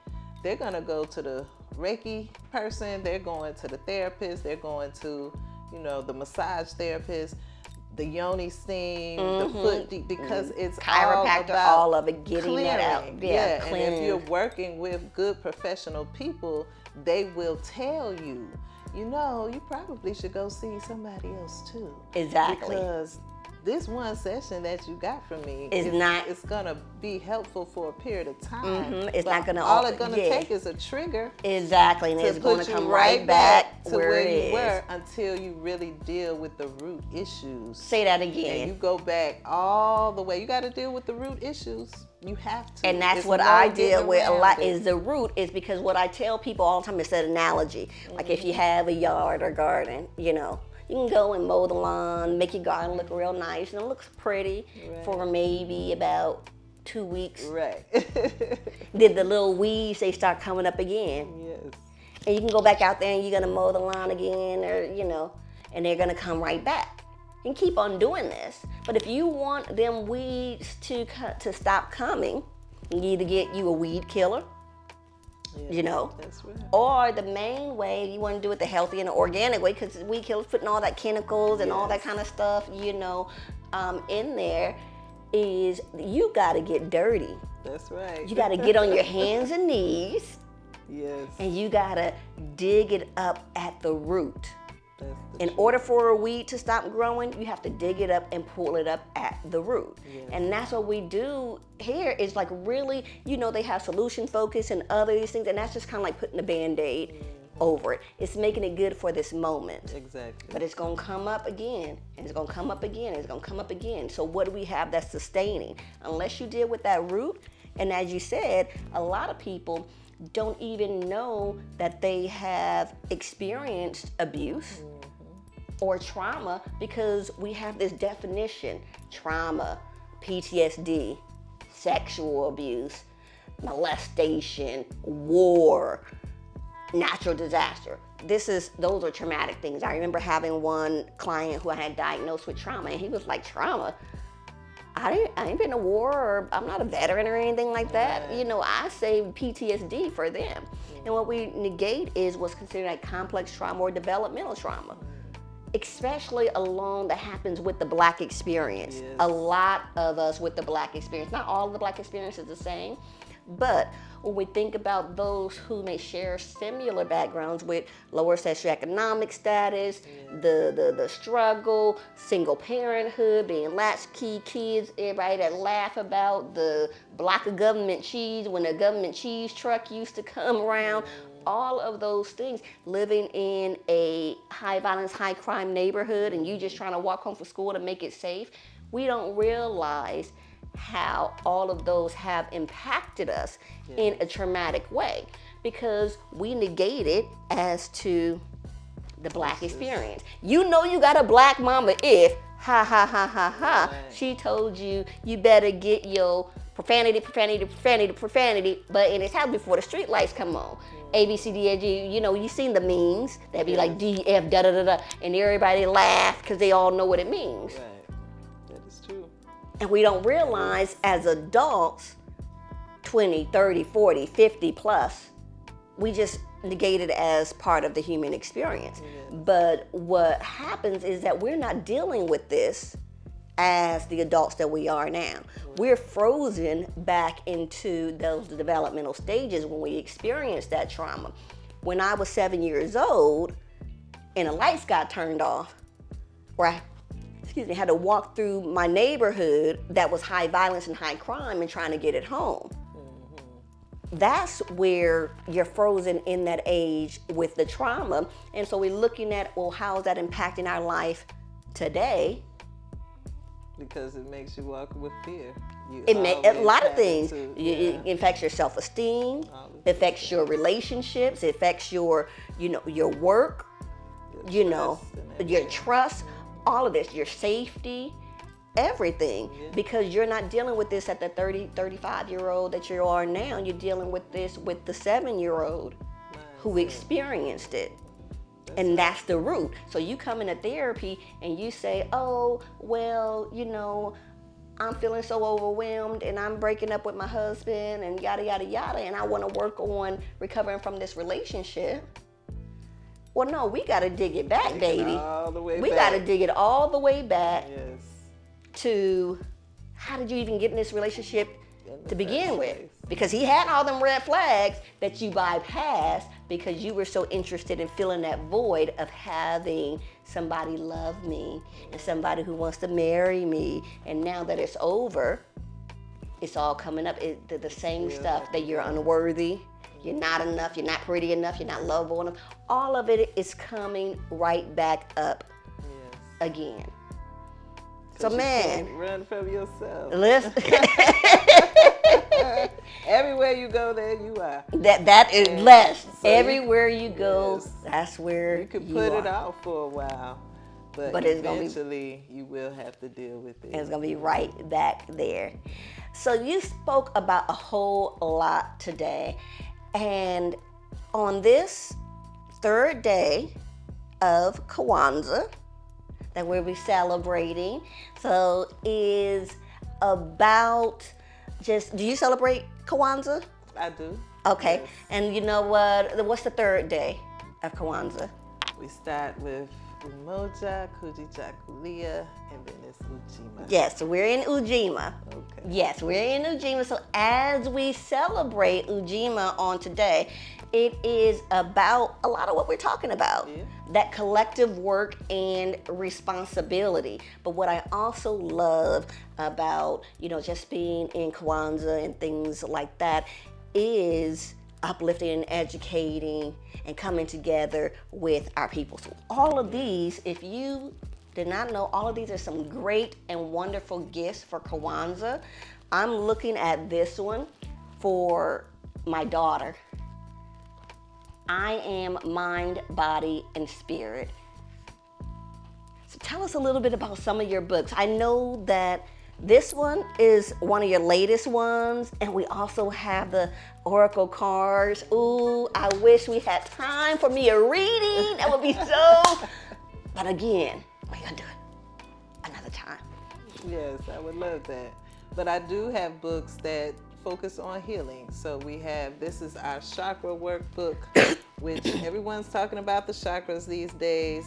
they're gonna go to the Reiki person, they're going to the therapist, they're going to, you know, the massage therapist, the yoni steam, the foot deep, because it's chiropractor, all of it, getting clearing. that out. Yeah, and if you're working with good professional people, they will tell you, you know, you probably should go see somebody else too. Exactly. Because this one session that you got from me it's gonna be helpful for a period of time. It's not gonna all it's gonna take is a trigger. Exactly, and it's gonna come right back to where you were until you really deal with the root issues. Say that again. And you go back all the way. You got to deal with the root issues. You have to. And that's what I deal with a lot is the root, is because what I tell people all the time is that analogy. Like if you have a yard or garden, you know, you can go and mow the lawn, make your garden look real nice, and it looks pretty for maybe about 2 weeks. Right. Then the little weeds, they start coming up again. Yes. And you can go back out there and you're gonna mow the lawn again, or, you know, and they're gonna come right back. You can keep on doing this. But if you want them weeds to stop coming, you either get you a weed killer, you know, that's right. or the main way, you want to do it the healthy and the organic way, because weed killers putting all that chemicals and all that kind of stuff, you know, in there, is you got to get dirty. That's right. You got to get on your hands and knees. Yes. And you got to dig it up at the root. In truth. order for a weed to stop growing, you have to dig it up and pull it up at the root. Yes. And that's what we do here, is like really, you know, they have solution focus and other these things, and that's just kind of like putting a Band-Aid over it. It's making it good for this moment. Exactly. But it's gonna come up again, and it's gonna come up again, and it's gonna come up again. So what do we have that's sustaining? Unless you deal with that root, and as you said, a lot of people don't even know that they have experienced abuse or trauma, because we have this definition: trauma, PTSD, sexual abuse, molestation, war, natural disaster. Those are traumatic things. I remember having one client who I had diagnosed with trauma, and he was like, trauma? I ain't been to war, or I'm not a veteran or anything like that. You know, I say PTSD for them. And what we negate is what's considered like complex trauma or developmental trauma, especially alone that happens with the Black experience. Yes. A lot of us with the Black experience, not all of the Black experience is the same, but when we think about those who may share similar backgrounds with lower socioeconomic status, the struggle, single parenthood, being latchkey kids, everybody that laugh about the block of government cheese when the government cheese truck used to come around, all of those things, living in a high violence, high crime neighborhood, and you just trying to walk home from school to make it safe, we don't realize how all of those have impacted us in a traumatic way, because we negate it as to the Black experience. You know you got a Black mama if, she told you you better get your profanity, but in his house before the street lights come on. A, B, C, D, E, G, you know, you seen the memes that be like D, F, da, da, da, da, and everybody laugh because they all know what it means. Right. That is true. And we don't realize as adults, 20, 30, 40, 50 plus, we just negate it as part of the human experience. But what happens is that we're not dealing with this as the adults that we are now. We're frozen back into those developmental stages when we experienced that trauma. When I was 7 years old and the lights got turned off, right? excuse me, had to walk through my neighborhood that was high violence and high crime and trying to get it home. That's where you're frozen in that age with the trauma. And so we're looking at, well, how is that impacting our life today? Because it makes you walk with fear. It makes a lot of things. It affects your self-esteem, affects your relationships, it affects your, your work, your trust, all of this, your safety, everything. Because you're not dealing with this at the 30, 35-year-old that you are now. You're dealing with this with the 7-year-old who experienced it. And that's the root. So you come into therapy and you say, oh, well, I'm feeling so overwhelmed and I'm breaking up with my husband and yada, yada, yada. And I want to work on recovering from this relationship. Well, no, we got to dig it back, baby. We got to dig it all the way back to how did you even get in this relationship to begin with? Because he had all them red flags that you bypassed because you were so interested in filling that void of having somebody love me and somebody who wants to marry me. And now that it's over, it's all coming up. The same stuff that you're unworthy, you're not enough, you're not pretty enough, you're not lovable enough. All of it is coming right back up again. So man, can't run from yourself. Listen. Everywhere you go, there you are. That is less. So everywhere you go, that's where you can put it out for a while, but eventually you will have to deal with it. It's gonna be right back there. So you spoke about a whole lot today, and on this third day of Kwanzaa that we'll be celebrating, so is about just, do you celebrate Kwanzaa? I do. Okay, yes. And you know what? What's the third day of Kwanzaa? We start with Umoja, Kujichagulia, and then it's Ujima. Yes, we're in Ujima. Okay. Yes, we're in Ujima. So as we celebrate Ujima on today, it is about a lot of what we're talking about. That collective work and responsibility. But what I also love about, just being in Kwanzaa and things like that is uplifting and educating and coming together with our people. So all of these, if you did not know, all of these are some great and wonderful gifts for Kwanzaa. I'm looking at this one for my daughter. I am mind, body, and spirit. So tell us a little bit about some of your books. I know that this one is one of your latest ones, and we also have the Oracle cards. Ooh, I wish we had time for me a reading. That would be so, but again, we're gonna do it another time. Yes, I would love that. But I do have books that focus on healing. So we have, this is our chakra workbook, which everyone's talking about the chakras these days.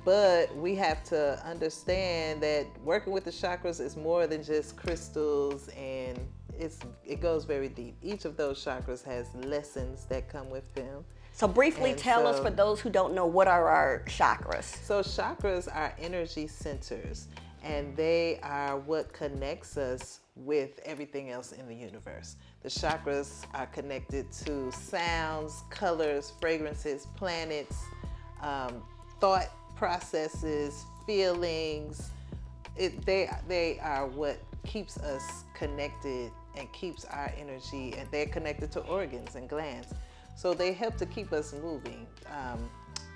But we have to understand that working with the chakras is more than just crystals, and it goes very deep. Each of those chakras has lessons that come with them. So briefly tell us, for those who don't know, what are our chakras? So chakras are energy centers, and they are what connects us with everything else in the universe. The chakras are connected to sounds, colors, fragrances, planets, thought processes, feelings. They are what keeps us connected and keeps our energy, and they're connected to organs and glands. So they help to keep us moving.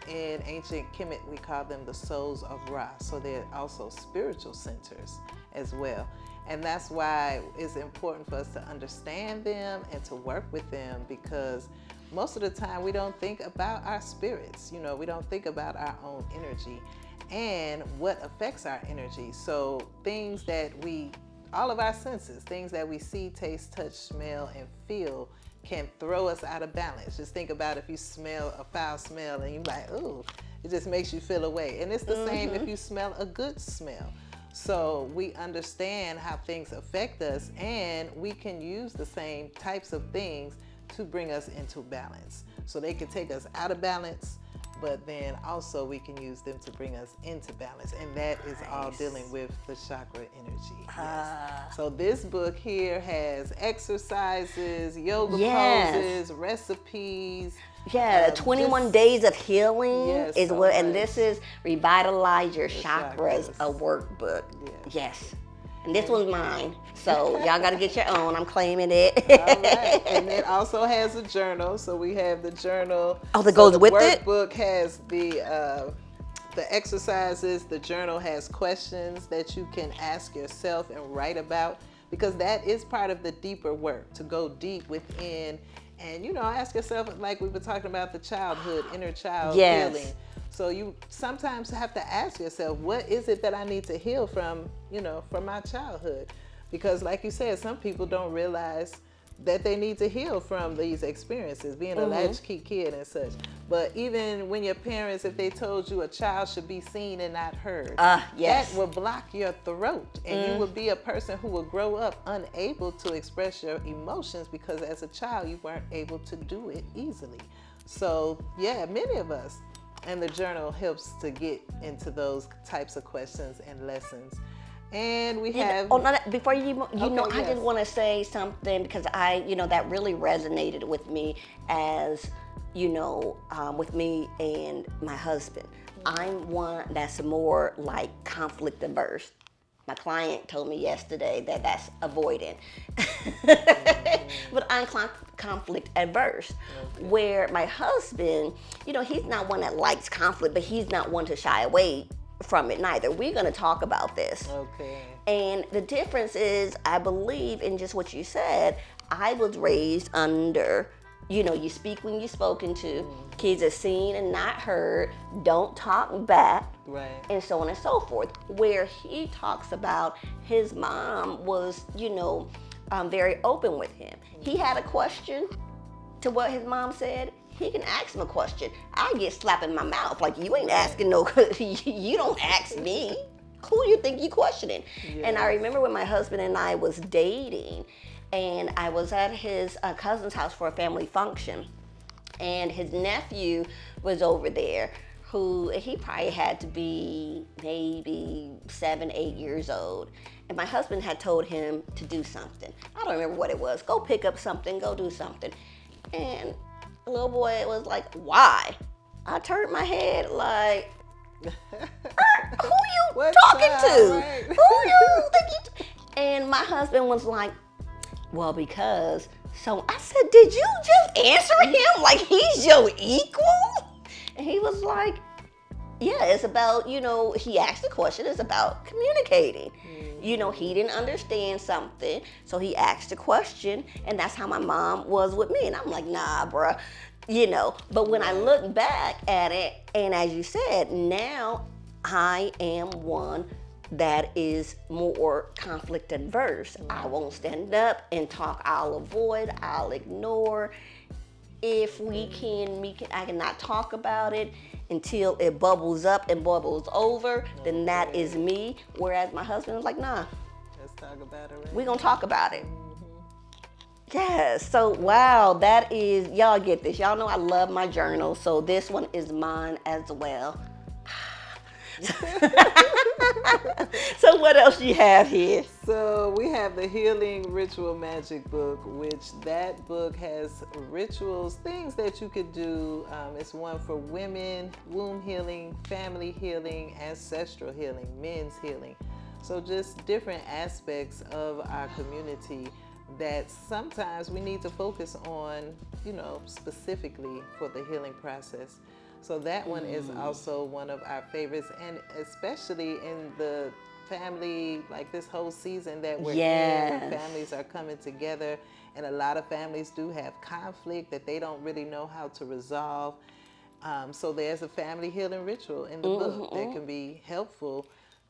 In ancient Kemet, we call them the souls of Ra. So they're also spiritual centers as well. And that's why it's important for us to understand them and to work with them, because most of the time we don't think about our spirits. We don't think about our own energy and what affects our energy. So things that all of our senses, things that we see, taste, touch, smell, and feel can throw us out of balance. Just think about if you smell a foul smell and you're like, ooh, it just makes you feel away. And it's the same if you smell a good smell. So we understand how things affect us, and we can use the same types of things to bring us into balance. So they can take us out of balance, but then also we can use them to bring us into balance. And that is all dealing with the chakra energy. Yes. So this book here has exercises, yoga poses, recipes. Yeah, 21 days of healing is what, and this is Revitalize Your Chakras, a workbook. Yes. And this one's mine, so y'all got to get your own. I'm claiming it. All right. And it also has a journal. So we have the journal. Oh, that goes with it? The workbook has the exercises. The journal has questions that you can ask yourself and write about, because that is part of the deeper work, to go deep within and, you know, ask yourself, like we were talking about, the childhood, inner child healing. So you sometimes have to ask yourself, what is it that I need to heal from, you know, from my childhood? Because like you said, some people don't realize that they need to heal from these experiences, being a latchkey kid and such. But even when your parents, if they told you a child should be seen and not heard, that will block your throat. And you will be a person who will grow up unable to express your emotions, because as a child, you weren't able to do it easily. So yeah, many of us. And the journal helps to get into those types of questions and lessons. And we have... before I just want to say something, because that really resonated with me as, with me and my husband. I'm one that's more like conflict averse. My client told me yesterday that that's avoidant. But I'm conflict adverse. Where my husband, he's not one that likes conflict, but he's not one to shy away from it neither. We're going to talk about this. Okay. And the difference is, I believe in just what you said, I was raised under, you speak when you're spoken to, kids are seen and not heard, don't talk back, and so on and so forth. Where he talks about his mom was, very open with him. He had a question to what his mom said, he can ask him a question. I get slapped in my mouth, like, you ain't asking no, you don't ask me. Who you think you questioning? And I remember when my husband and I was dating, and I was at his cousin's house for a family function, and his nephew was over there, who he probably had to be maybe 7, 8 years old. And my husband had told him to do something. I don't remember what it was. Go pick up something, go do something. And the little boy was like, why? I turned my head like, who you talking to? Right? Who you think you? And my husband was like, well, because. So I said, did you just answer him like he's your equal? And he was like, yeah, it's about, he asked the question, it's about communicating. He didn't understand something, so he asked a question, and that's how my mom was with me. And I'm like, nah, bruh, But when I look back at it, and as you said, now I am one that is more conflict adverse. I won't stand up and talk. I'll avoid, I'll ignore. If I cannot talk about it until it bubbles up and bubbles over, then that is me. Whereas my husband is like, nah. Let's talk about it. We're going to talk about it. Yes. So, wow, that is, y'all get this. Y'all know I love my journal. So this one is mine as well. So what else you have here? So we have the Healing Ritual Magic book, which that book has rituals, things that you could do. It's one for women, womb healing, family healing, ancestral healing, men's healing. So just different aspects of our community that sometimes we need to focus on, specifically for the healing process. So that one is also one of our favorites, and especially in the family, like this whole season that we're in, where families are coming together, and a lot of families do have conflict that they don't really know how to resolve. So there's a family healing ritual in the book that can be helpful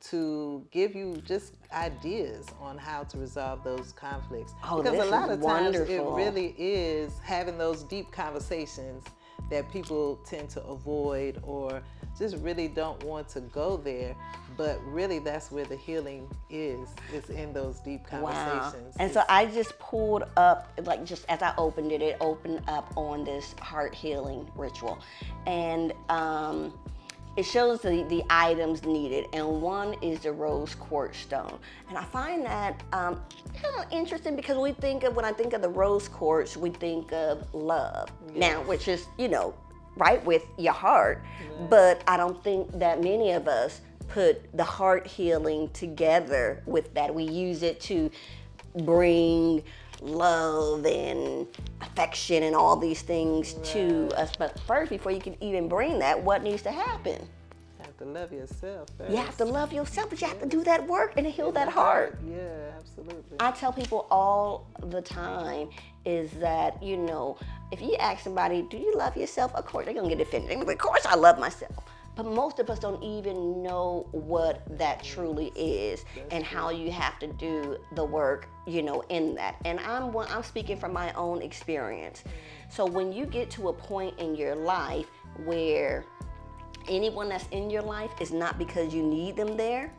to give you just ideas on how to resolve those conflicts. Because a lot of times it really is having those deep conversations that people tend to avoid, or just really don't want to go there. But really, that's where the healing is. It's in those deep conversations. And so I just pulled up, like just as I opened it, it opened up on this heart healing ritual. And it shows the items needed, and one is the rose quartz stone. And I find that kind of interesting because when I think of the rose quartz, we think of love. Yes. Now, which is, right with your heart. Yes. But I don't think that many of us put the heart healing together with that. We use it to bring love and affection and all these things to us. But first, before you can even bring that, what needs to happen? You have to love yourself first. You have to love yourself, but you have to do that work and heal that heart. Yeah, absolutely. I tell people all the time is that, if you ask somebody, do you love yourself? Of course, they're going to get offended. Of course I love myself. But most of us don't even know what that truly is and how you have to do the work, in that. And I'm speaking from my own experience. So when you get to a point in your life where anyone that's in your life is not because you need them there,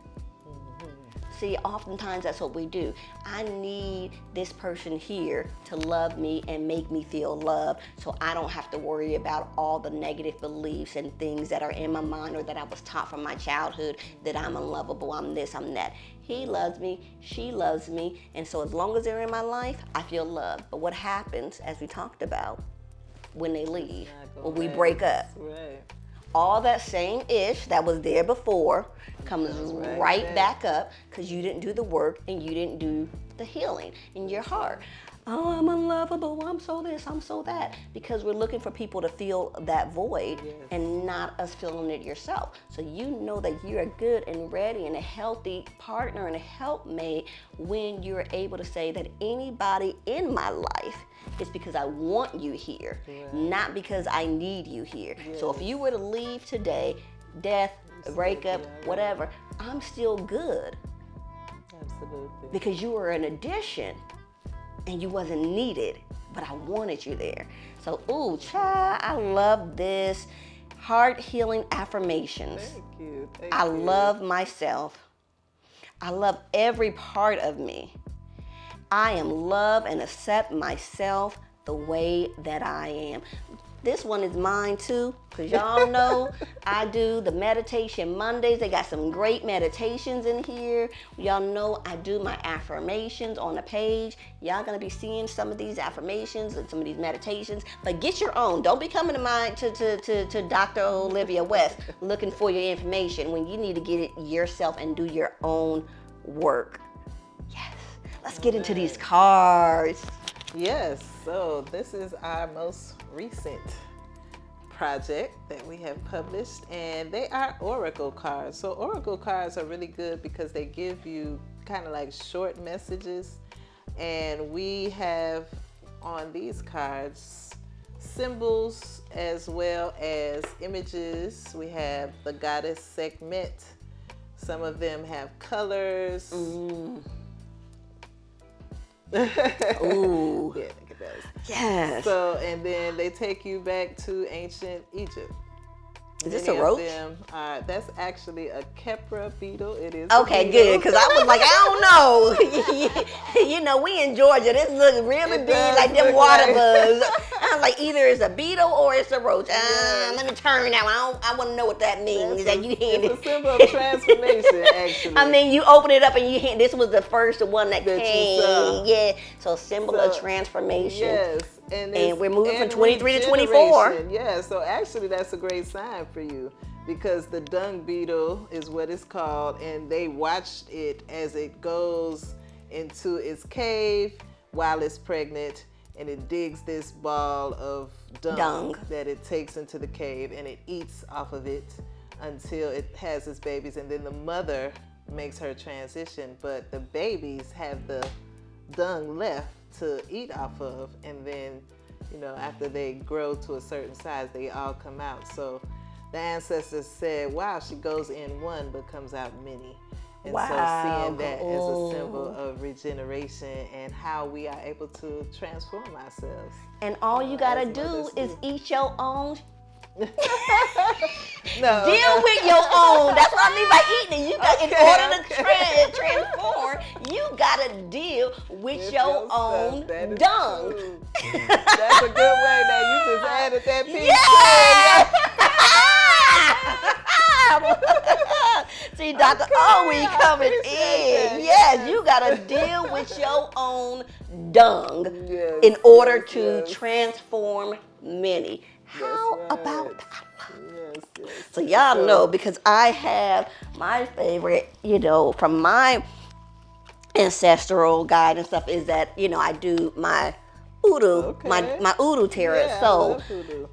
see, oftentimes that's what we do. I need this person here to love me and make me feel loved, so I don't have to worry about all the negative beliefs and things that are in my mind or that I was taught from my childhood, that I'm unlovable, I'm this, I'm that. He loves me, she loves me, and so as long as they're in my life, I feel loved. But what happens, as we talked about, when they leave, when we break up? Right. All that same ish that was there before comes right back up because you didn't do the work and you didn't do the healing in your heart. Oh, I'm unlovable, I'm so this, I'm so that. Because we're looking for people to fill that void and not us filling it yourself. So you know that you're good and ready and a healthy partner and a helpmate when you're able to say that anybody in my life is because I want you here, not because I need you here. So if you were to leave today, death, breakup, whatever, I'm still good. Absolutely. Because you were an addition and you wasn't needed, but I wanted you there. So, ooh, child, I love this. Heart healing affirmations. Thank you. I love myself. I love every part of me. I am love and accept myself the way that I am. This one is mine too, because y'all know I do the meditation Mondays. They got some great meditations in here. Y'all know I do my affirmations on the page. Y'all gonna be seeing some of these affirmations and some of these meditations, but get your own. Don't be coming to Dr. Olivia West looking for your information when you need to get it yourself and do your own work. Yes, let's get into these cards. Yes, so this is our most recent project that we have published, and they are oracle cards. So oracle cards are really good because they give you kind of like short messages, and we have on these cards symbols as well as images. We have the goddess Sekhmet. Some of them have colors. Ooh. Yeah, look at those. Yes. So, and then they take you back to ancient Egypt. Is this a roach? That's actually a Kepra beetle. It is. Okay, good. Because I was like, I don't know. We in Georgia. This looks really big, like them water bugs. I was like, either it's a beetle or it's a roach. Let me turn that one. I want to know what that means. It's a symbol of transformation, actually. I mean, you open it up and this was the first one that came. Yeah. So symbol of transformation. Yes. And we're moving from 23 to 24. Yeah, so actually that's a great sign for you because the dung beetle is what it's called, and they watched it as it goes into its cave while it's pregnant, and it digs this ball of dung that it takes into the cave, and it eats off of it until it has its babies, and then the mother makes her transition, but the babies have the dung left to eat off of, and then after they grow to a certain size, they all come out. So the ancestors said, wow, she goes in one but comes out many. And so seeing that as a symbol of regeneration and how we are able to transform ourselves. And all you gotta do is eat your own No. Deal with your own. That's what I mean by eating. You got, in order to transform, you gotta deal with your own dung. That's a good way. Now you just added that piece. See, Dr.O, we coming in. Yes, you gotta deal with your own dung in order to transform many. How about that? Yes. So y'all know, because I have my favorite, from my ancestral guide and stuff, is that, I do my Udu, my Udu tarot. Yeah, so, I love Udu.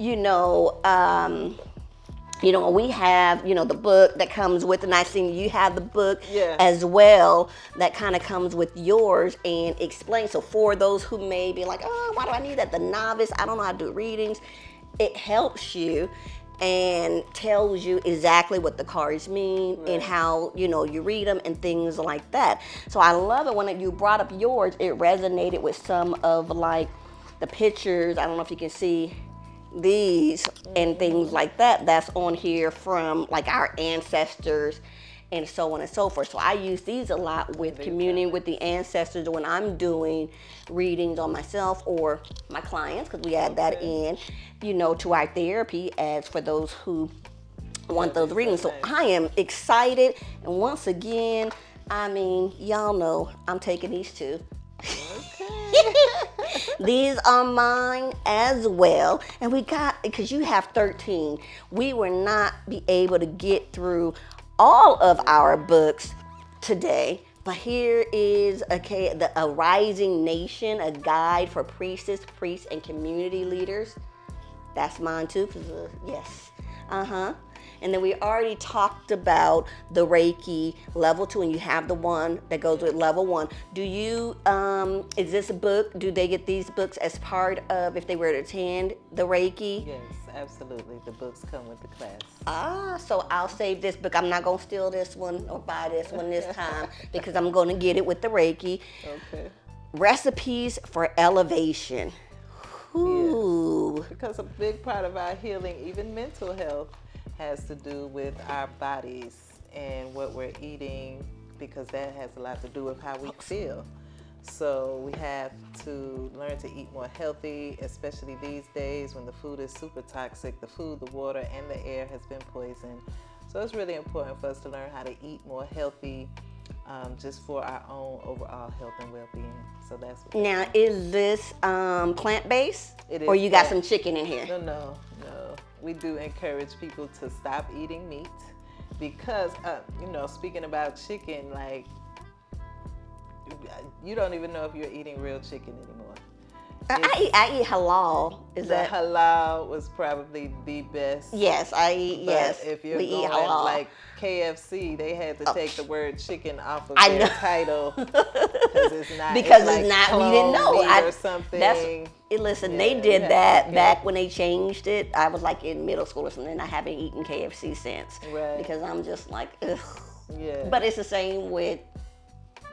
We have, the book that comes with, and I think you have the book Yeah. as well that kind of comes with yours and explains. So for those who may be like, oh, why do I need that? The novice, I don't know how to do readings. It helps you and tells you exactly what the cards mean and how, you read them and things like that. So I love it when you brought up yours, it resonated with some of like the pictures. I don't know if you can see these and things like that that's on here from like our ancestors and so on and so forth. So I use these a lot with communing with the ancestors when I'm doing readings on myself or my clients, because we add that in, to our therapy as for those who want those readings. So I am excited, and once again, y'all know I'm taking these two. These are mine as well, and because you have 13, we will not be able to get through all of our books today, but here is a Rising Nation, a guide for priestess, priests, and community leaders. That's mine too, yes. And then we already talked about the Reiki level 2, and you have the one that goes with level 1. Do you, is this a book? Do they get these books as part of, if they were to attend the Reiki? Yes, absolutely. The books come with the class. So I'll save this book. I'm not going to steal this one or buy this one this time because I'm going to get it with the Reiki. Okay. Recipes for elevation. Ooh. Yes. Because a big part of our healing, even mental health, has to do with our bodies and what we're eating, because that has a lot to do with how we feel. So we have to learn to eat more healthy, especially these days when the food is super toxic. The food, the water, and the air has been poisoned. So it's really important for us to learn how to eat more healthy, just for our own overall health and well-being. So that's what now, is this plant-based? It is. Or you got some chicken in here? No. We do encourage people to stop eating meat because, speaking about chicken, like, you don't even know if you're eating real chicken anymore. I eat halal. Halal was probably the best. Yes, I eat. Yes, if you're we going eat halal. like KFC, they had to take the word chicken off of their title because it's not. We didn't know. Or something. Listen, they did that back when they changed it. I was like in middle school or something, and I haven't eaten KFC since. Right. Because I'm just like, ugh. Yeah. But it's the same with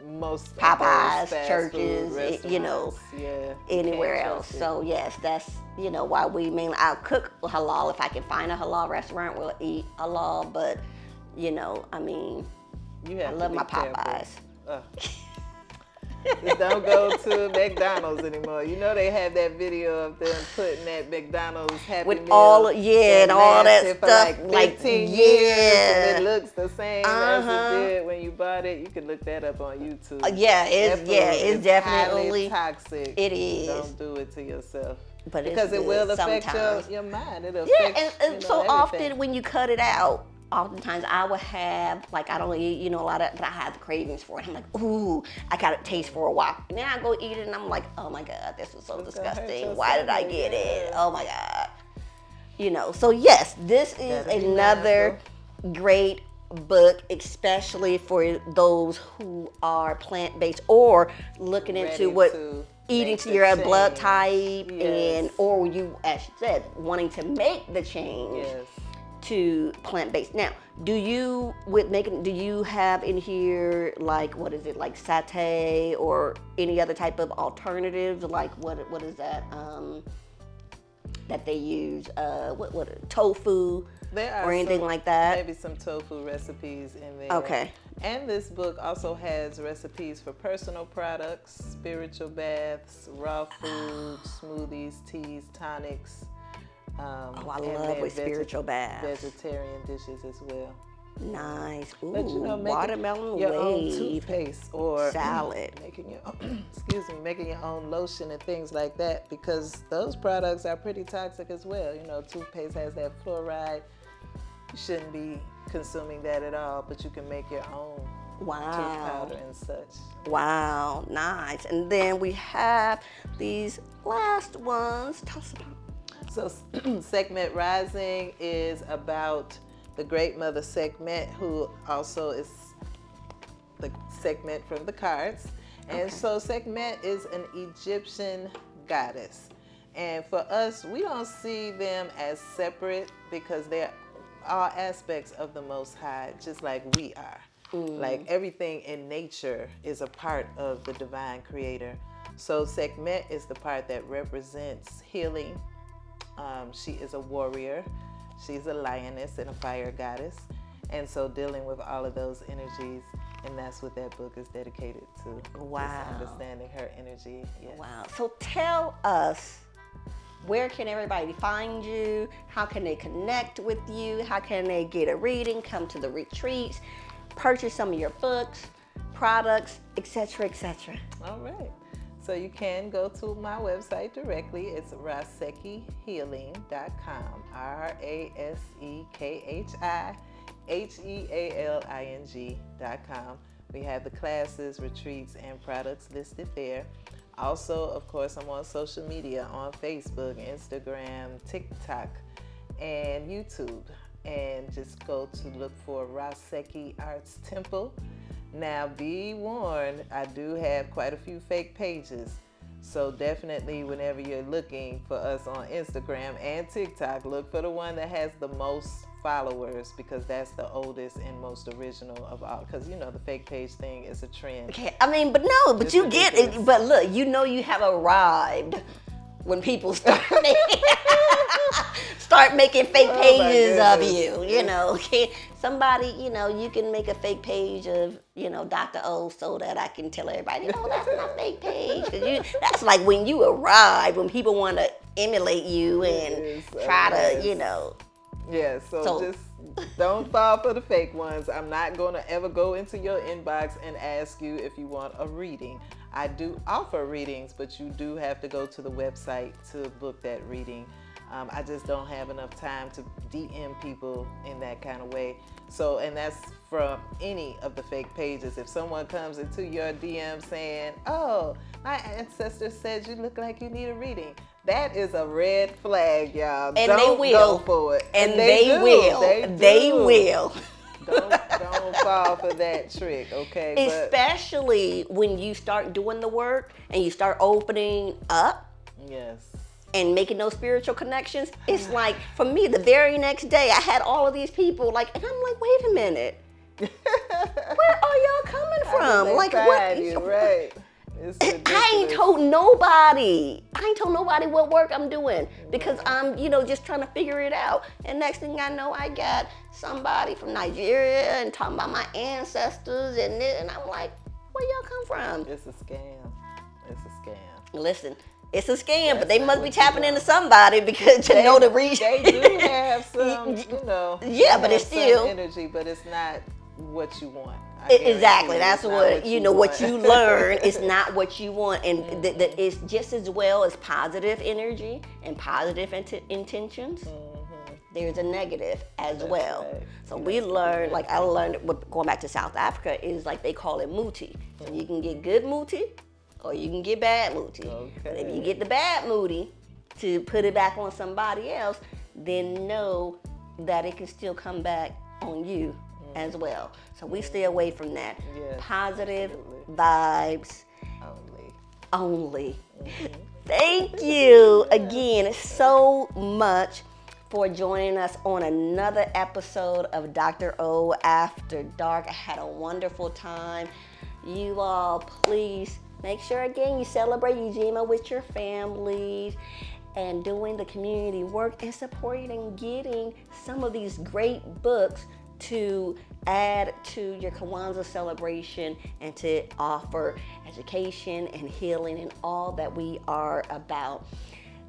most Popeyes, churches, anywhere else. So yes, that's why we mainly. I'll cook halal if I can find a halal restaurant. We'll eat halal, but I love my Popeyes. Just don't go to McDonald's anymore. They have that video of them putting that McDonald's Happy with Meal all and all that for stuff, like 15 years, and it looks the same as it did when you bought it. You can look that up on YouTube. It's definitely toxic. It is. Don't do it to yourself. But because it will affect your mind. It'll affect, and so everything. Often when you cut it out, oftentimes I would have, like, I don't eat, a lot of, but I have the cravings for it. I'm like, ooh, I got to taste for a while. And then I go eat it and I'm like, oh my God, this was so disgusting. Why did I get it? Oh my God. So yes, this is another great book, especially for those who are plant-based or looking into eating to your blood type, or you, as you said, wanting to make the change. Yes. To plant-based. Now, do you have in here like like satay or any other type of alternatives? Like what is that? that they use? What tofu There are or anything some, like that? maybe some tofu recipes in there. Okay. And this book also has recipes for personal products, spiritual baths, raw food, smoothies, teas, tonics. Oh, I and love then with spiritual baths. vegetarian dishes as well. Nice. Ooh, But making watermelon your own wave toothpaste or salad. making your own, making your own lotion and things like that, because those products are pretty toxic as well. Toothpaste has that fluoride. You shouldn't be consuming that at all, but you can make your own tooth Wow. powder and such. Wow, nice. And then we have these last ones. Tell us about. So Sekhmet Rising is about the Great Mother Sekhmet, who also is the Sekhmet from the cards. And so Sekhmet is an Egyptian goddess. And for us, we don't see them as separate because they're all aspects of the Most High, just like we are. Like everything in nature is a part of the divine creator. So Sekhmet is the part that represents healing. She is a warrior. She's a lioness and a fire goddess. And so dealing with all of those energies, and that's what that book is dedicated to. Wow. Just understanding her energy. Yes. Wow. So tell us, where can everybody find you? How can they connect with you? How can they get a reading, come to the retreats, purchase some of your books, products, etc., etc.? All right. So you can go to my website directly. It's rasekihealing.com. RASEKHIHEALING.com. We have the classes, retreats, and products listed there. Also, of course, I'm on social media on Facebook, Instagram, TikTok, and YouTube. And just go to look for Raseki Arts Temple. Now, be warned, I do have quite a few fake pages. So definitely, whenever you're looking for us on Instagram and TikTok, look for the one that has the most followers, because that's the oldest and most original of all. Because, the fake page thing is a trend. Okay, but It's you get ridiculous. it. But look, you have arrived when people start making fake Oh, my pages of goodness. you. Okay, somebody, you can make a fake page of, Dr.O, so that I can tell everybody, no, that's my fake page. 'Cause that's like when you arrive, when people want to emulate you and Yes, try to, yes. Yeah, so So- just don't fall for the fake ones. I'm not going to ever go into your inbox and ask you if you want a reading. I do offer readings, but you do have to go to the website to book that reading. I just don't have enough time to DM people in that kind of way. So, and that's from any of the fake pages. If someone comes into your DM saying, "Oh, my ancestor said you look like you need a reading," that is a red flag, y'all. And don't they will. go for it. And they do. will. They do. will. Don't fall for that trick, okay? Especially when you start doing the work and you start opening up Yes. and making those spiritual connections. It's like, for me, the very next day, I had all of these people and I'm like, wait a minute. Where are y'all coming from? Like, what? You, right? It's I ain't ridiculous. told nobody. What work I'm doing because I'm, just trying to figure it out. And next thing I know, I got somebody from Nigeria and talking about my ancestors and this, and I'm like, where y'all come from? It's a scam. It's a scam. Listen, it's a scam, but That's they not must be what you tapping want. into somebody because to know the reason. They do have some, Yeah, but they it's have some still- energy, but it's not what you want. I guarantee Exactly. you, That's it's not what what you want. learn is not what you want, and it's just as well as positive energy and positive intentions. There's a negative as well. right. So we learned, like I learned, going back to South Africa, is like they call it muti. So you can get good muti, or you can get bad muti. But if you get the bad muti to put it back on somebody else, then know that it can still come back on you as well. So we stay away from that. Yes, Positive absolutely. vibes Only. only. Thank you again so much for joining us on another episode of Dr.O After Dark. I had a wonderful time. You all, please make sure again you celebrate Ujima with your families. and doing the community work and supporting and getting some of these great books to add to your Kwanzaa celebration and to offer education and healing and all that we are about.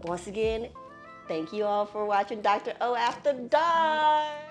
Once again, thank you all for watching Dr. O After Dark.